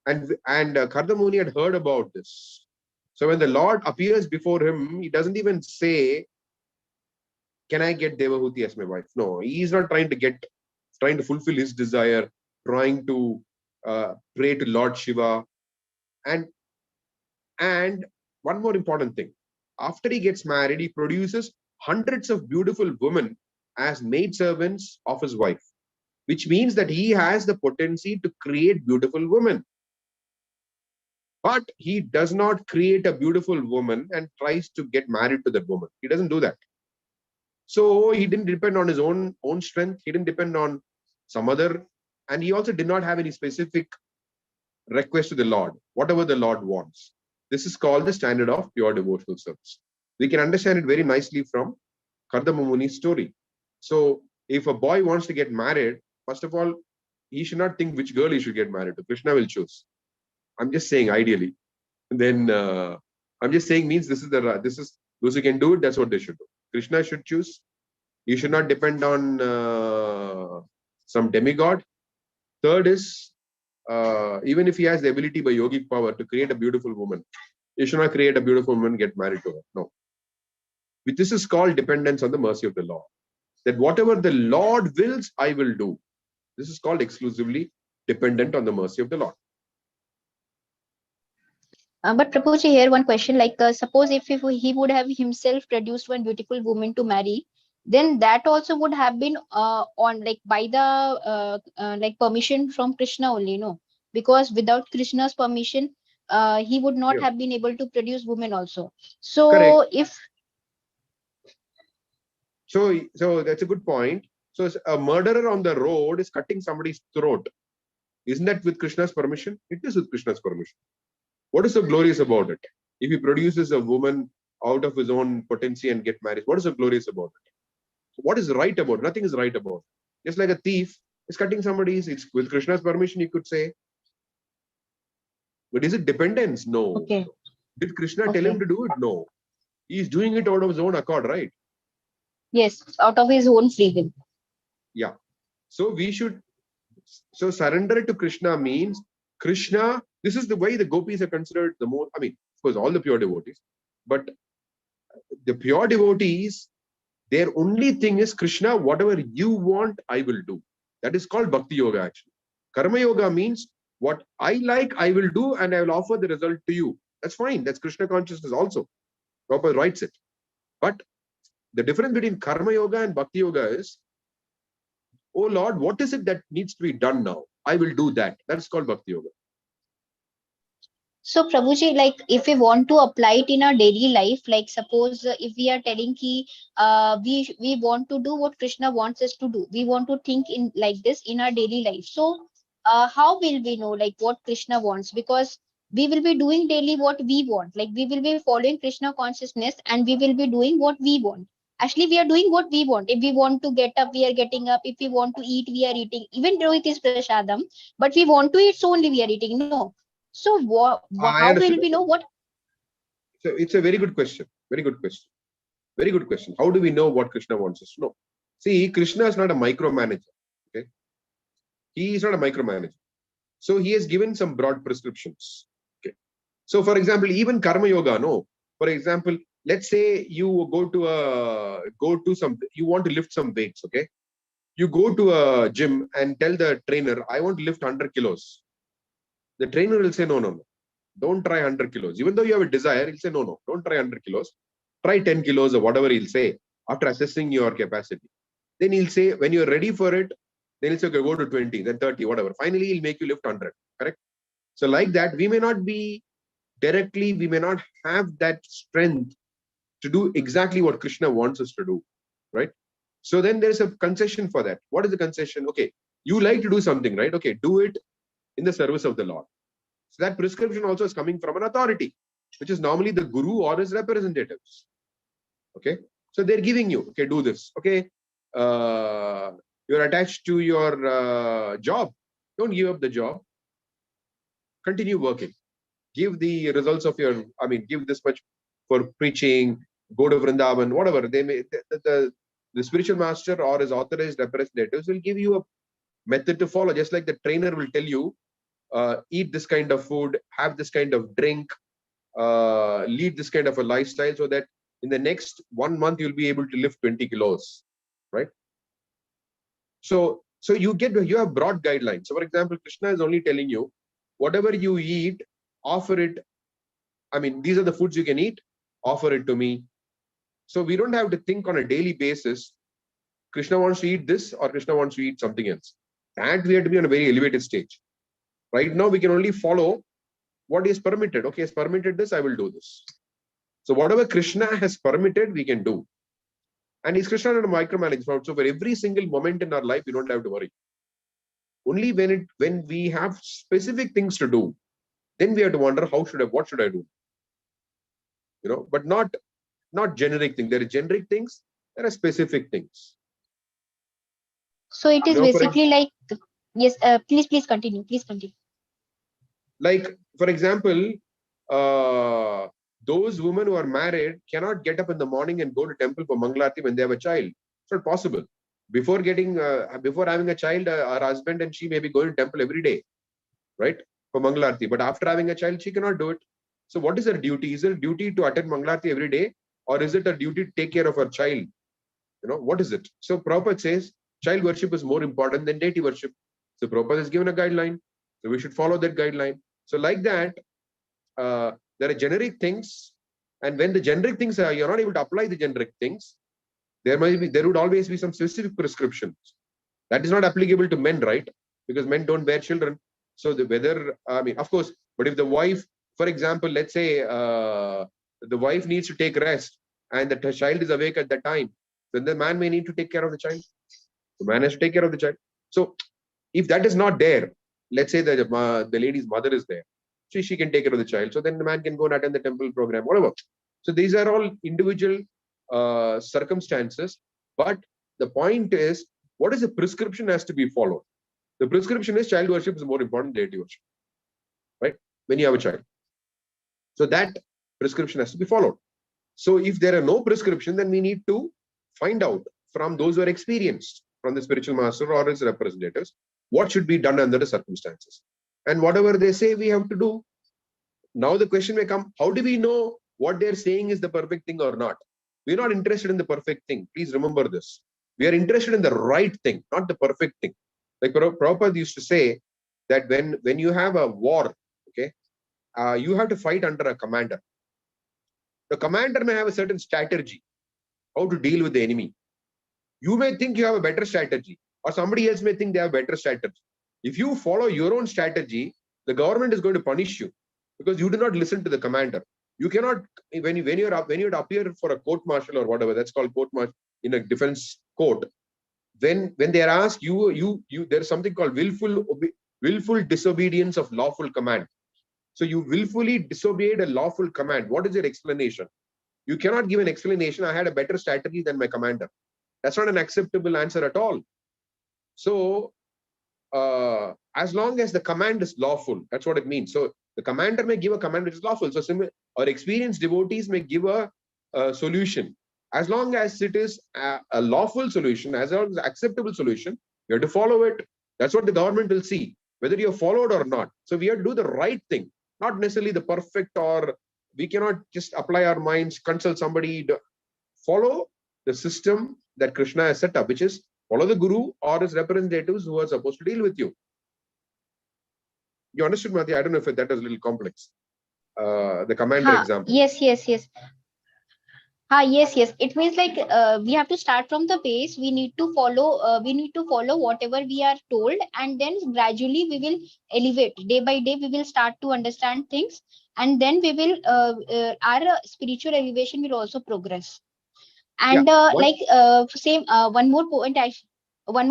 And Kardama Muni had heard about this. So when the Lord appears before him, he doesn't even say, can I get Devahuti as my wife? No, he is not trying to fulfill his desire, trying to pray to Lord Shiva. And one more important thing, after he gets married, he produces hundreds of beautiful women as maidservants of his wife, which means that he has the potency to create beautiful women. But he does not create a beautiful woman and tries to get married to that woman. He doesn't do that. So he didn't depend on his own strength. He didn't depend on some other, and he also did not have any specific request to the Lord, whatever the Lord wants. This is called the standard of pure devotional service. We can understand it very nicely from Kardama Muni's story. So if a boy wants to get married, first of all, he should not think which girl he should get married to. Krishna will choose. I'm just saying ideally. Then I'm just saying means this is those who can do it, that's what they should do. Krishna should choose. You should not depend on some demigod. Third is, even if he has the ability by yogic power to create a beautiful woman, you should not create a beautiful woman and get married to her. No. This is called dependence on the mercy of the Lord. That whatever the Lord wills, I will do. This is called exclusively dependent on the mercy of the Lord. But Prabhuji, here one question, like suppose if he would have himself produced one beautiful woman to marry, then that also would have been on like by the like permission from Krishna only, no? Because without Krishna's permission, he would not have been able to produce women also. So correct. if so that's a good point. So a murderer on the road is cutting somebody's throat. Isn't that with Krishna's permission? It is with Krishna's permission. What is so glorious about it? If he produces a woman out of his own potency and get married, what is so glorious about it? What is right about it? Nothing is right about it. Just like a thief is cutting somebody's, it's with Krishna's permission, you could say. But is it dependence? No. okay. Did Krishna tell him to do it? No. He is doing it out of his own accord, right? Yes, out of his own free will. Yeah. So we should, so surrender to Krishna means Krishna, this is the way the gopis are considered the most, I mean, of course, all the pure devotees, but the pure devotees, their only thing is Krishna, whatever you want, I will do. That is called Bhakti Yoga actually. Karma Yoga means what I like, I will do, and I will offer the result to you. That's fine. That's Krishna consciousness also. Prabhupada writes it. But the difference between Karma Yoga and Bhakti Yoga is, oh Lord, what is it that needs to be done now? I will do that. That's called Bhakti Yoga. So Prabhuji, like if we want to apply it in our daily life, like suppose if we are telling ki we want to do what Krishna wants us to do, we want to think in like this in our daily life. So how will we know like what Krishna wants? Because we will be doing daily what we want. Like we will be following Krishna consciousness and we will be doing what we want. Actually, we are doing what we want. If we want to get up, we are getting up. If we want to eat, we are eating. Even though it is prasadam, but we want to eat, so only we are eating. No. So I how will understood. we know what? So it's a very good question. Very good question. Very good question. How do we know what Krishna wants us to know? See, Krishna is not a micromanager. Okay, he is not a micromanager. So he has given some broad prescriptions. Okay. So for example, even Karma Yoga, no. For example, let's say you you want to lift some weights. Okay, you go to a gym and tell the trainer, I want to lift 100 kilos. The trainer will say, no. Don't try 100 kilos. Even though you have a desire, he'll say, no, don't try 100 kilos. Try 10 kilos or whatever he'll say after assessing your capacity. Then he'll say, when you're ready for it, then he'll say, okay, go to 20, then 30, whatever. Finally, he'll make you lift 100. Correct? So like that, we may not be directly, we may not have that strength to do exactly what Krishna wants us to do. Right? So then there's a concession for that. What is the concession? Okay, you like to do something, right? Okay, do it in the service of the Lord. So that prescription also is coming from an authority, which is normally the guru or his representatives. Okay, so they're giving you, okay, do this. Okay, you're attached to your job. Don't give up the job. Continue working. Give the results of your, I mean, give this much for preaching. Go to Vrindavan, whatever. They may the spiritual master or his authorized representatives will give you a method to follow, just like the trainer will tell you. Eat this kind of food, have this kind of drink, lead this kind of a lifestyle, so that in the next 1 month you'll be able to lift 20 kilos, right? So you have broad guidelines. So for example, Krishna is only telling you, whatever you eat, offer it. I mean, these are the foods you can eat, offer it to me. So we don't have to think on a daily basis, Krishna wants to eat this or Krishna wants to eat something else. And we have to be on a very elevated stage. Right now, we can only follow what is permitted. Okay, has permitted this, I will do this. So whatever Krishna has permitted, we can do. And is Krishna not a micromanager? So for every single moment in our life, we don't have to worry. Only when we have specific things to do, then we have to wonder what should I do? But not generic things. There are generic things, there are specific things. So it is basically like, yes, please continue. Please continue. Like, for example, those women who are married cannot get up in the morning and go to temple for Mangalarti when they have a child. It's not possible. Before having a child, our husband and she may be going to temple every day, right, for Mangalarti. But after having a child, she cannot do it. So what is her duty? Is it a duty to attend Mangalarti every day? Or is it a duty to take care of her child? What is it? So Prabhupada says, child worship is more important than deity worship. So Prabhupada has given a guideline. So we should follow that guideline. So like that, there are generic things. And when the generic things are, you're not able to apply the generic things, there would always be some specific prescriptions. That is not applicable to men, right? Because men don't bear children. So of course, but if the wife, for example, let's say the wife needs to take rest and the child is awake at that time, then the man may need to take care of the child. The man has to take care of the child. So if that is not there, let's say that the lady's mother is there, so she can take care of the child. So then the man can go and attend the temple program, whatever. So these are all individual circumstances. But the point is, what is the prescription has to be followed? The prescription is child worship is more important than deity worship, right? When you have a child. So that prescription has to be followed. So if there are no prescription, then we need to find out from those who are experienced, from the spiritual master or his representatives, what should be done under the circumstances. And whatever they say, we have to do. Now the question may come, how do we know what they're saying is the perfect thing or not? We're not interested in the perfect thing. Please remember this. We are interested in the right thing, not the perfect thing. Like Prabhupada used to say that when you have a war, okay, you have to fight under a commander. The commander may have a certain strategy, how to deal with the enemy. You may think you have a better strategy, or somebody else may think they have a better strategy. If you follow your own strategy, the government is going to punish you because you do not listen to the commander. You cannot, when you appear for a court martial or whatever, that's called court martial in a defense court. When they are asked, there's something called willful disobedience of lawful command. So you willfully disobeyed a lawful command. What is your explanation? You cannot give an explanation. I had a better strategy than my commander. That's not an acceptable answer at all. So as long as the command is lawful, that's what it means. So the commander may give a command which is lawful. So or experienced devotees may give a solution. As long as it is a lawful solution, as long as an acceptable solution, you have to follow it. That's what the government will see, whether you have followed or not. So we have to do the right thing, not necessarily the perfect, or we cannot just apply our minds, consult somebody. Follow the system that Krishna has set up, which is follow the guru or his representatives who are supposed to deal with you. You understood, Mati? I don't know if that was a little complex. The commander example. Yes. Yes. It means like we have to start from the base. We need to follow whatever we are told, and then gradually we will elevate. Day by day, we will start to understand things, and then we will our spiritual elevation will also progress. And one more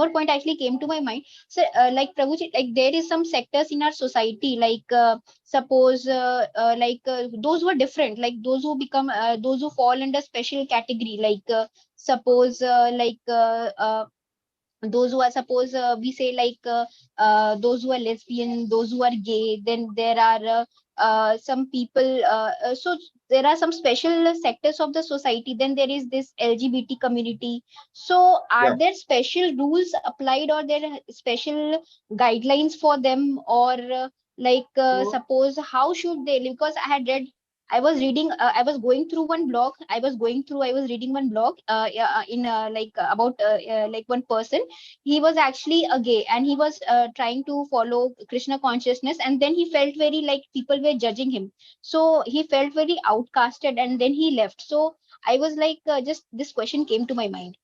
point actually came to my mind. So like Prabhuji, like there is some sectors in our society, like suppose those who are different, like those who fall under special category, like suppose those who are, suppose we say like those who are lesbian, those who are gay, then there are some people, so there are some special sectors of the society, then there is this LGBT community. So are there special rules applied, or there are special guidelines for them, or suppose how should they live? Because I was going through one blog. I was reading one blog about like one person. He was actually a gay, and he was trying to follow Krishna consciousness, and then he felt very like people were judging him. So he felt very outcasted, and then he left. So I was like, just this question came to my mind.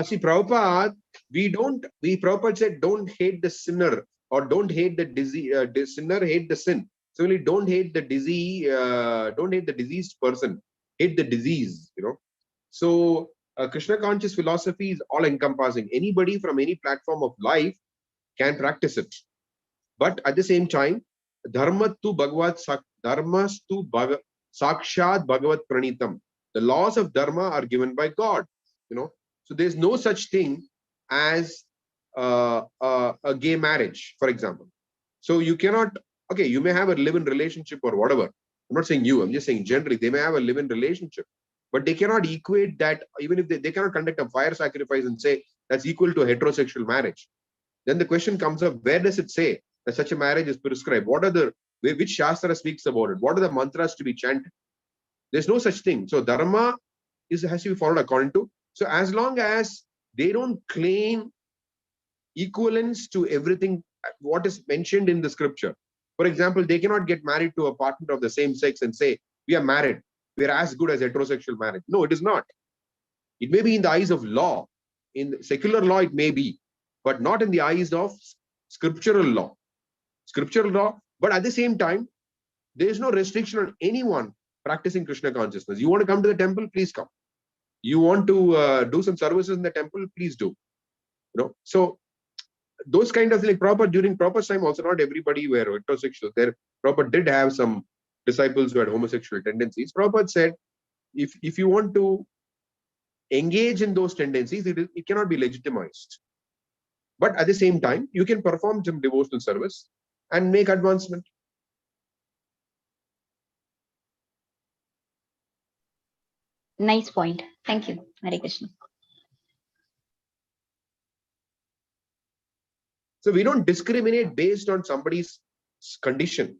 See, Prabhupada, Prabhupada said, don't hate the sinner, or don't hate the disease, the sinner, hate the sin. So really don't hate the disease, don't hate the diseased person, hate the disease, So Krishna conscious philosophy is all encompassing. Anybody from any platform of life can practice it. But at the same time, dharmastu sakshat bhagavat pranitam. The laws of dharma are given by God. So there's no such thing as a gay marriage, for example. So you cannot, okay, you may have a live-in relationship or whatever. I'm not saying you, I'm just saying generally, they may have a live-in relationship, but they cannot equate that, even if they cannot conduct a fire sacrifice and say that's equal to a heterosexual marriage. Then the question comes up, where does it say that such a marriage is prescribed? Which Shastra speaks about it? What are the mantras to be chanted? There's no such thing. So dharma has to be followed according to. So as long as they don't claim equivalence to everything what is mentioned in the scripture. For example, they cannot get married to a partner of the same sex and say, we are married, we are as good as heterosexual marriage. No, it is not. It may be in the eyes of law. In secular law, it may be, but not in the eyes of scriptural law. Scriptural law, but at the same time, there is no restriction on anyone practicing Krishna consciousness. You want to come to the temple, please come. You want to do some services in the temple, please do. So those kind of like during Prabhupada's time, also not everybody were heterosexual. Prabhupada did have some disciples who had homosexual tendencies. Prabhupada said, if you want to engage in those tendencies, it cannot be legitimized. But at the same time, you can perform some devotional service and make advancement. Nice point. Thank you, Hare Krishna. So we don't discriminate based on somebody's condition.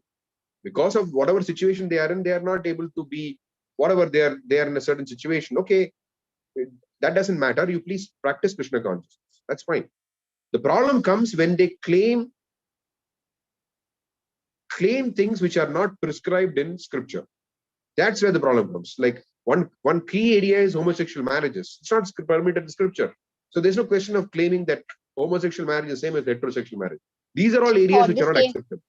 Because of whatever situation they are in, they are not able to be whatever they are in a certain situation. Okay, that doesn't matter. You please practice Krishna consciousness. That's fine. The problem comes when they claim things which are not prescribed in scripture. That's where the problem comes. Like one key area is homosexual marriages. It's not permitted in scripture. So there's no question of claiming that homosexual marriage is the same as heterosexual marriage. These are all areas which are not acceptable.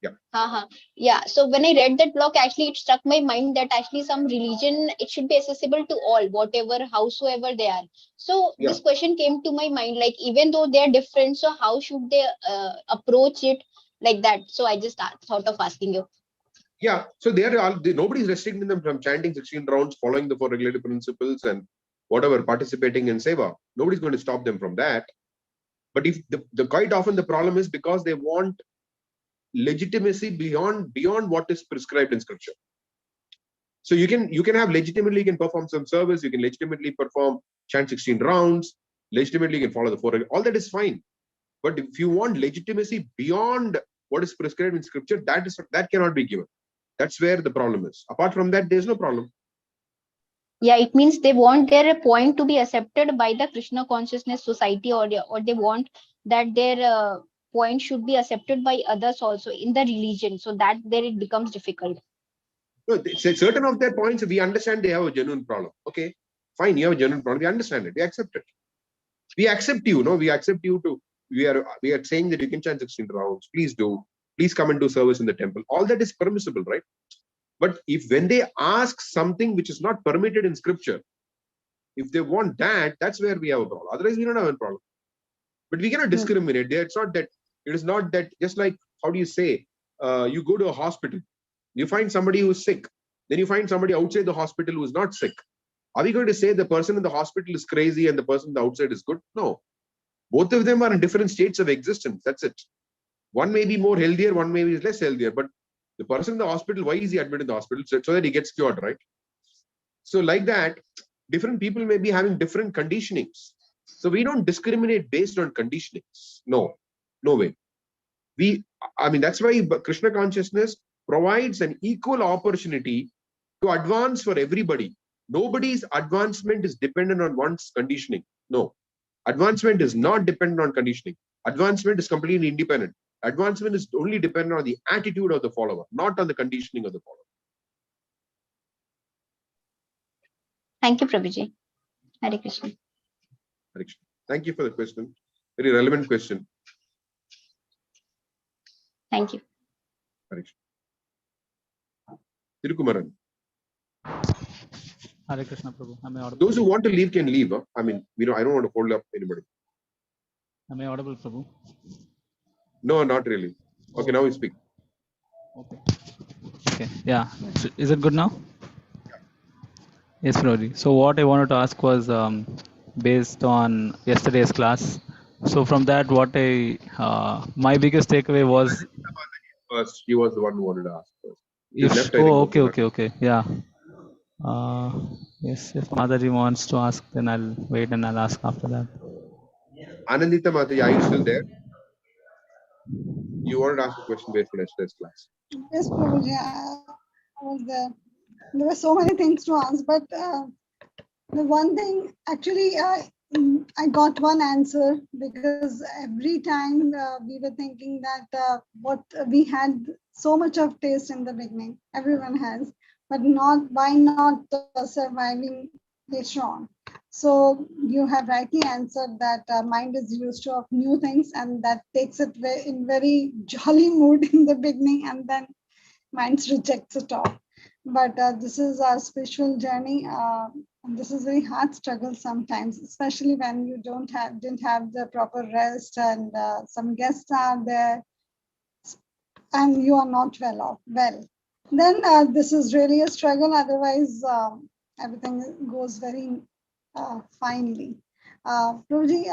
Yeah. Yeah. So when I read that block, actually, it struck my mind that actually some religion, it should be accessible to all, whatever, howsoever they are. So this question came to my mind, like, even though they are different, so how should they approach it like that? So I just thought of asking you. Yeah. So nobody's restricting them from chanting 16 rounds, following the 4 regulative principles and whatever, participating in seva. Nobody's going to stop them from that. But if the quite often the problem is because they want legitimacy beyond what is prescribed in scripture. So you can have legitimately, you can perform some service, you can legitimately perform chant 16 rounds, legitimately you can follow the 4, all that is fine. But if you want legitimacy beyond what is prescribed in scripture, that cannot be given. That's where the problem is. Apart from that, there's no problem. Yeah, it means they want their point to be accepted by the Krishna consciousness society, or they want that their point should be accepted by others also in the religion, so that there it becomes difficult. No, certain of their points, we understand they have a genuine problem. Okay, fine, you have a genuine problem. We understand it. We accept it. We accept you. No, we accept you to. We are saying that you can chant 16 rounds. Please do. Please come and do service in the temple. All that is permissible, right? But when they ask something which is not permitted in scripture, if they want that, that's where we have a problem. Otherwise, we don't have a problem. But we cannot discriminate. It's not that. It is not that. Just like, how do you say? You go to a hospital, you find somebody who's sick, then you find somebody outside the hospital who's not sick. Are we going to say the person in the hospital is crazy and the person on the outside is good? No. Both of them are in different states of existence. That's it. One may be more healthier, one may be less healthier. But the person in the hospital, why is he admitted in the hospital? So that he gets cured, right? So like that, different people may be having different conditionings. So we don't discriminate based on conditionings. No way. That's why Krishna consciousness provides an equal opportunity to advance for everybody. Nobody's advancement is dependent on one's conditioning. No. Advancement is not dependent on conditioning. Advancement is completely independent. Advancement is only dependent on the attitude of the follower, not on the conditioning of the follower. Thank you, Prabhuji. Hare Krishna. Hare Krishna. Thank you for the question. Very relevant question. Thank you. Hare Krishna. Tirukumaran. Hare Krishna Prabhu. Am I audible? Those who want to leave can leave. Huh? I mean, I don't want to hold up anybody. Am I audible, Prabhu? No, not really. Okay, now we speak. Okay. Okay. Yeah. Is it good now? Yes, Prabhuji. So what I wanted to ask was based on yesterday's class. So from that, what my biggest takeaway was First, he was the one who wanted to ask first. He if left, I think. okay, yeah. Yes, if Mataji wants to ask, then I'll wait and I'll ask after that. Anandita Mataji, are you still there? You wanted to ask a question based on yesterday's class. Yes, Prabhuji, I was there. There were so many things to ask, but the one thing, actually, I got one answer, because every time we were thinking that what we had so much of taste in the beginning, everyone has, but why not surviving later on? So you have rightly answered that mind is used to of new things, and that takes it in very jolly mood in the beginning, and then mind rejects it all. But this is our spiritual journey. And this is very hard struggle sometimes, especially when you didn't have the proper rest, and some guests are there and you are not well. Then this is really a struggle. Otherwise, everything goes very finely. Prabhuji,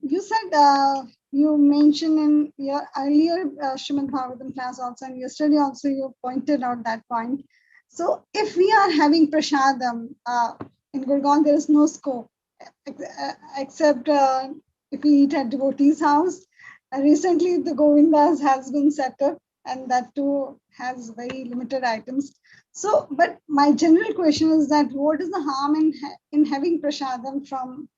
you said you mentioned in your earlier Srimad Bhagavatam class also, and yesterday also you pointed out that point. So if we are having prasadam in Gurgaon, there is no scope except if we eat at devotee's house. Recently, the Govindas has been set up, and that too has very limited items. So, but my general question is that what is the harm in having prasadam from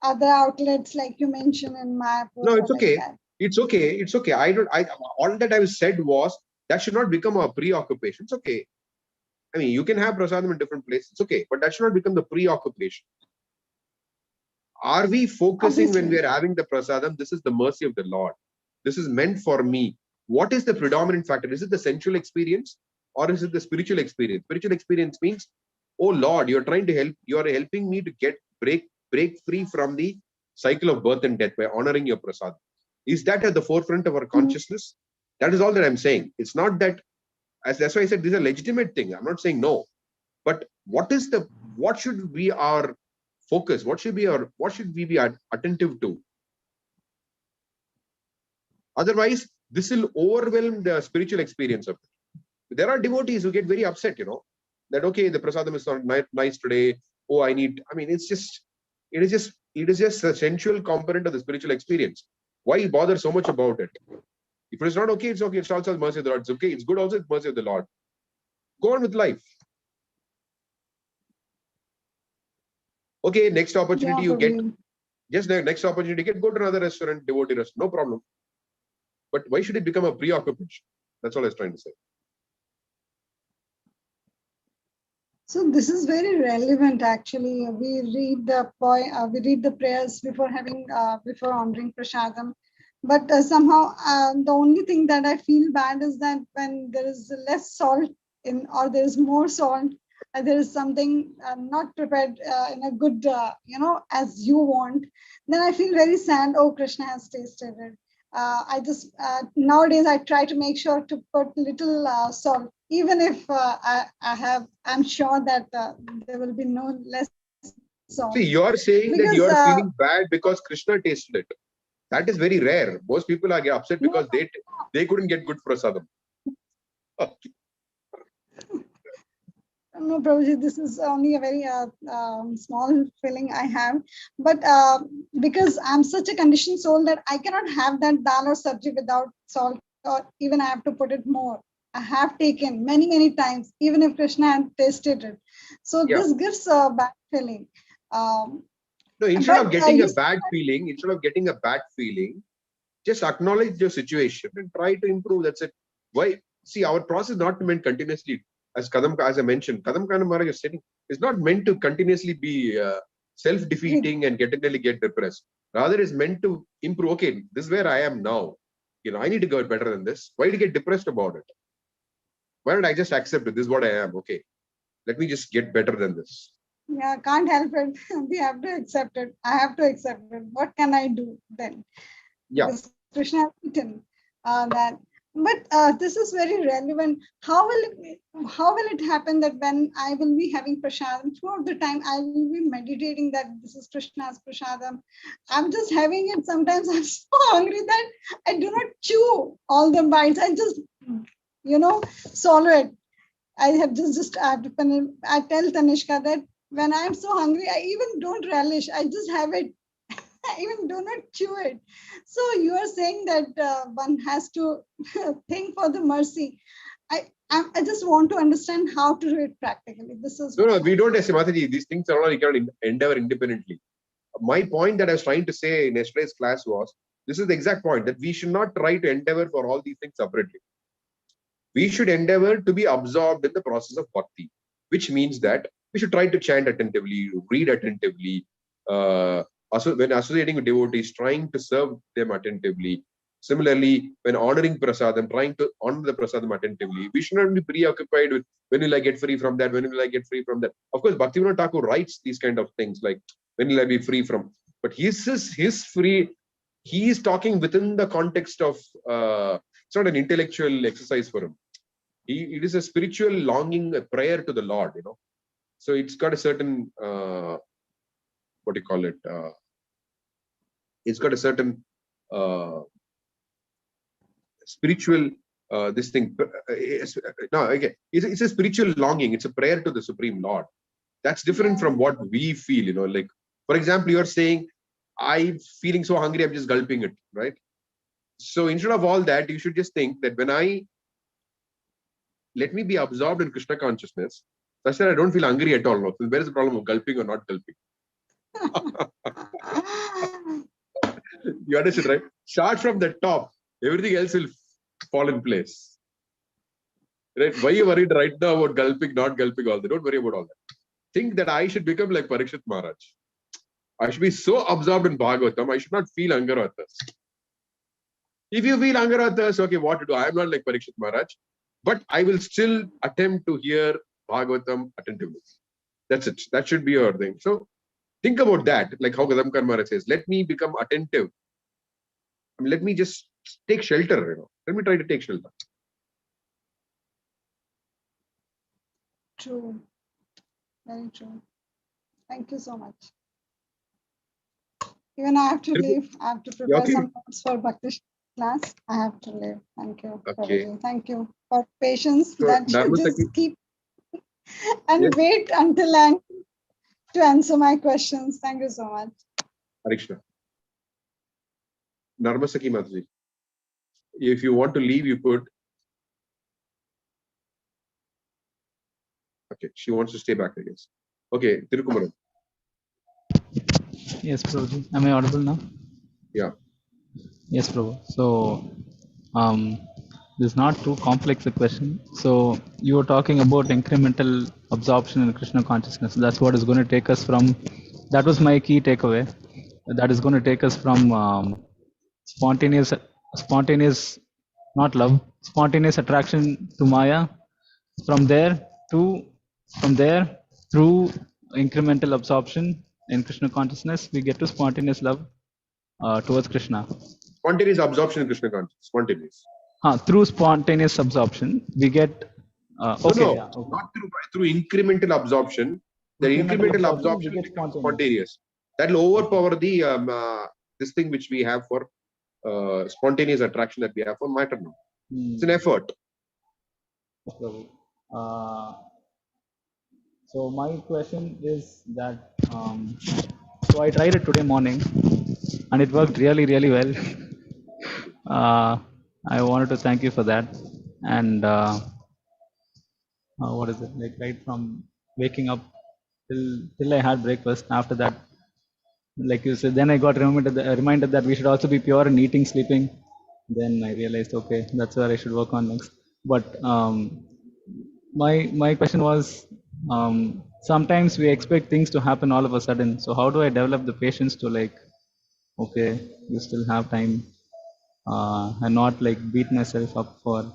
other outlets, like you mentioned in Mayapur? No, it's okay. Like It's okay. It's okay. All that I said was that should not become a preoccupation. It's okay. I mean, you can have prasadam in different places. It's okay, but that should not become the preoccupation. Are we focusing when we are having the prasadam? This is the mercy of the Lord. This is meant for me. What is the predominant factor? Is it the sensual experience or is it the spiritual experience? Spiritual experience means, oh Lord, you're trying to help. You are helping me to break free from the cycle of birth and death by honoring your prasadam. Is that at the forefront of our consciousness? That is all that I'm saying. It's not that, that's why I said this is a legitimate thing. I'm not saying no. But what should be our focus? What should we be attentive to? Otherwise, this will overwhelm the spiritual experience of it. There are devotees who get very upset, that okay, the prasadam is not nice today. Oh, I mean, it is just a sensual component of the spiritual experience. Why bother so much about it? If it is not okay, it's okay. It's also the mercy of the Lord. It's okay. It's good also. It's mercy of the Lord. Go on with life. Okay, next opportunity you get. Just the next opportunity you get, go to another restaurant, devotee restaurant. No problem. But why should it become a preoccupation? That's all I was trying to say. So this is very relevant. Actually, we read the prayers before honoring prasadam. But somehow the only thing that I feel bad is that when there is less salt or there is more salt, there is something not prepared in a good, as you want, then I feel very sad. Oh, Krishna has tasted it. I just nowadays I try to make sure to put little salt, even if I'm sure that there will be no less salt. See, you are saying because, that you are feeling bad because Krishna tasted it. That is very rare. Most people are upset because they couldn't get good prasadam. No, Prabhuji, this is only a very small feeling I have. But because I'm such a conditioned soul that I cannot have that dal or sabji without salt, or even I have to put it more. I have taken many, many times, even if Krishna had tasted it. So this gives a bad feeling. No, instead of getting a bad feeling, just acknowledge your situation and try to improve. That's it. Why? See, our process is not meant continuously. As I mentioned, Kadam Kana Maharaj is saying, it's not meant to continuously be self-defeating and continually get depressed. Rather, it's meant to improve. Okay, this is where I am now. I need to go better than this. Why do you get depressed about it? Why don't I just accept it? This is what I am. Okay, let me just get better than this. Yeah, can't help it. We have to accept it. I have to accept it. What can I do then? Yeah. Because Krishna has written that. But this is very relevant. How will it happen that when I will be having prasadam throughout the time, I will be meditating that this is Krishna's prasadam. I'm just having it. Sometimes I'm so hungry that I do not chew all the bites. I just, swallow it. I have I have to I tell Tanishka that when I'm so hungry, I even don't relish. I just have it. I even do not chew it. So you are saying that one has to think for the mercy. I just want to understand how to do it practically. This is No, we don't say, Mataji, these things are all you can endeavor independently. My point that I was trying to say in yesterday's class was, this is the exact point, that we should not try to endeavor for all these things separately. We should endeavor to be absorbed in the process of bhakti, which means that we should try to chant attentively, read attentively, when associating with devotees, trying to serve them attentively. Similarly, when honoring prasadam, trying to honor the prasadam attentively. We should not be preoccupied with when will I get free from that, when will I get free from that. Of course, Bhaktivinoda Thakur writes these kind of things like, when will I be free from? But his free, he is talking within the context of, it's not an intellectual exercise for him. It is a spiritual longing, a prayer to the Lord, So it's got a certain, what do you call it? It's got a certain spiritual, this thing. No, okay. It's a spiritual longing. It's a prayer to the Supreme Lord. That's different from what we feel, like, for example, you're saying, I'm feeling so hungry, I'm just gulping it, right? So instead of all that, you should just think that let me be absorbed in Krishna consciousness, such that I don't feel hungry at all. So where is the problem of gulping or not gulping? You understand, right? Start from the top. Everything else will fall in place. Right? Why are you worried right now about gulping, not gulping, all that? Don't worry about all that. Think that I should become like Parikshit Maharaj. I should be so absorbed in Bhagavatam, I should not feel hunger or thirst. If you feel hunger or thirst, okay, what to do? I am not like Parikshit Maharaj, but I will still attempt to hear Bhagavatam attentively. That's it. That should be your thing. So think about that, like how Kadam Karmara says, let me become attentive. Let me just take shelter, Let me try to take shelter. true. Very true. Thank you so much. Even I have to leave. I have to prepare okay? some notes for Bhakti class. I have to leave. Thank you. Okay. Prabhuji. Thank you for patience So, that you Narmasaki, just keep and yes, wait until I'm to answer my questions. Thank you so much. Harishna. Narmasaki Mataji. If you want to leave, you could. Okay, she wants to stay back, I guess. Okay, Tirukumaran. Yes, Prabhuji. Am I audible now? Yeah. Yes, Prabhu. So, this is not too complex a question. So, you were talking about incremental absorption in Krishna consciousness. That's what is going to take us from, that was my key takeaway. That is going to take us from spontaneous, not love, spontaneous attraction to Maya. From there through incremental absorption in Krishna consciousness, we get to spontaneous love towards Krishna. Spontaneous absorption in Krishna consciousness. Spontaneous. Through spontaneous absorption, we get okay. No, Yeah, okay. not through incremental absorption. The incremental absorption we get becomes spontaneous. spontaneous. That will overpower the this thing which we have for spontaneous attraction that we have for matter. It's an effort. So my question is that so I tried it today morning and it worked really, really well. I wanted to thank you for that. And what is it, like right from waking up till I had breakfast. After that, like you said, then I got reminded that we should also be pure in eating, sleeping. Then I realized, okay, that's where I should work on next. But my question was, sometimes we expect things to happen all of a sudden. So how do I develop the patience to, like, okay, you still have time, and not like beat myself up for.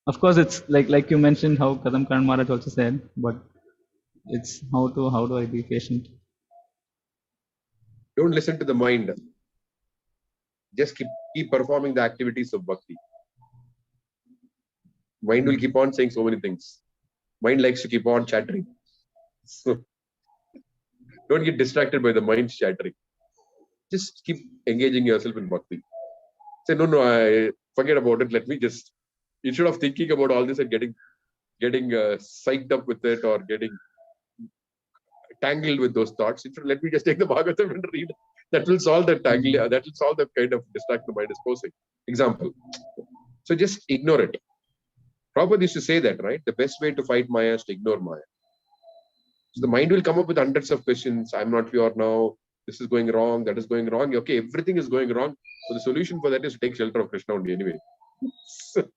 Of course, it's like you mentioned how Kadam Karan Maharaj also said, but It's how do I be patient? Don't listen to the mind. Just keep performing the activities of bhakti. Mind will keep on saying so many things. Mind likes to keep on chattering. So don't get distracted by the mind's chattering. Just keep engaging yourself in bhakti. Say, no, I forget about it. Let me just, instead of thinking about all this and getting psyched up with it or getting tangled with those thoughts, let me just take the Bhagavatam and read. That will solve that tangle. That will solve the kind of distract the mind is posing. Example. So just ignore it. Prabhupada used to say that, right? The best way to fight Maya is to ignore Maya. So the mind will come up with hundreds of questions. I'm not pure now. This is going wrong. That is going wrong. Okay, everything is going wrong. So the solution for that is to take shelter of Krishna only anyway. So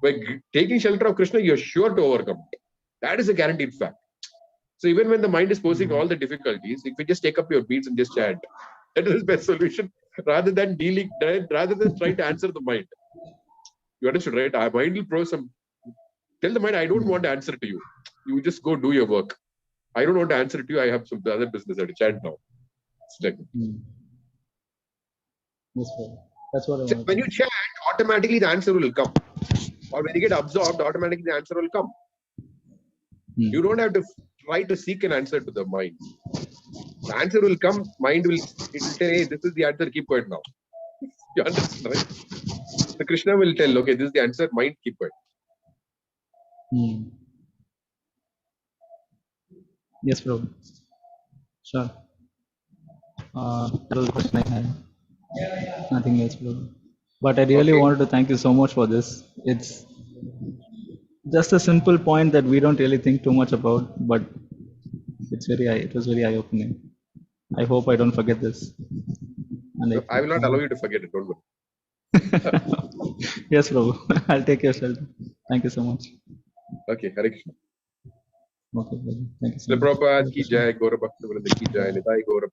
by taking shelter of Krishna, you're sure to overcome it. That is a guaranteed fact. So even when the mind is posing all the difficulties, if you just take up your beads and just chant, that is the best solution rather than trying to answer the mind. You understood, right? Our mind will pose some. Tell the mind, I don't want to answer to you. You just go do your work. I don't want to answer to you. I have some other business to chant now. Like, That's what I so want. when you chant, automatically the answer will come. Or when you get absorbed, automatically the answer will come. You don't have to try to seek an answer to the mind. The answer will come. Mind will say, hey, this is the answer. Keep quiet now. You understand, right? The Krishna will tell, okay, this is the answer. Mind, keep quiet. Yes, bro. Sure. That was the question I had. Nothing else, bro. But I really wanted to thank you so much for this. It's just a simple point that we don't really think too much about, but it was very eye-opening. I hope I don't forget this. And I will not allow you to forget it. Don't worry. Yes, bro. I'll take your shelter. Thank you so much. Okay, Hare Krishna. Okay, brother. Thank you so much. Prabhupada ki jai, Gaura Bhakta Vrinda ki jai, Nitai Gaura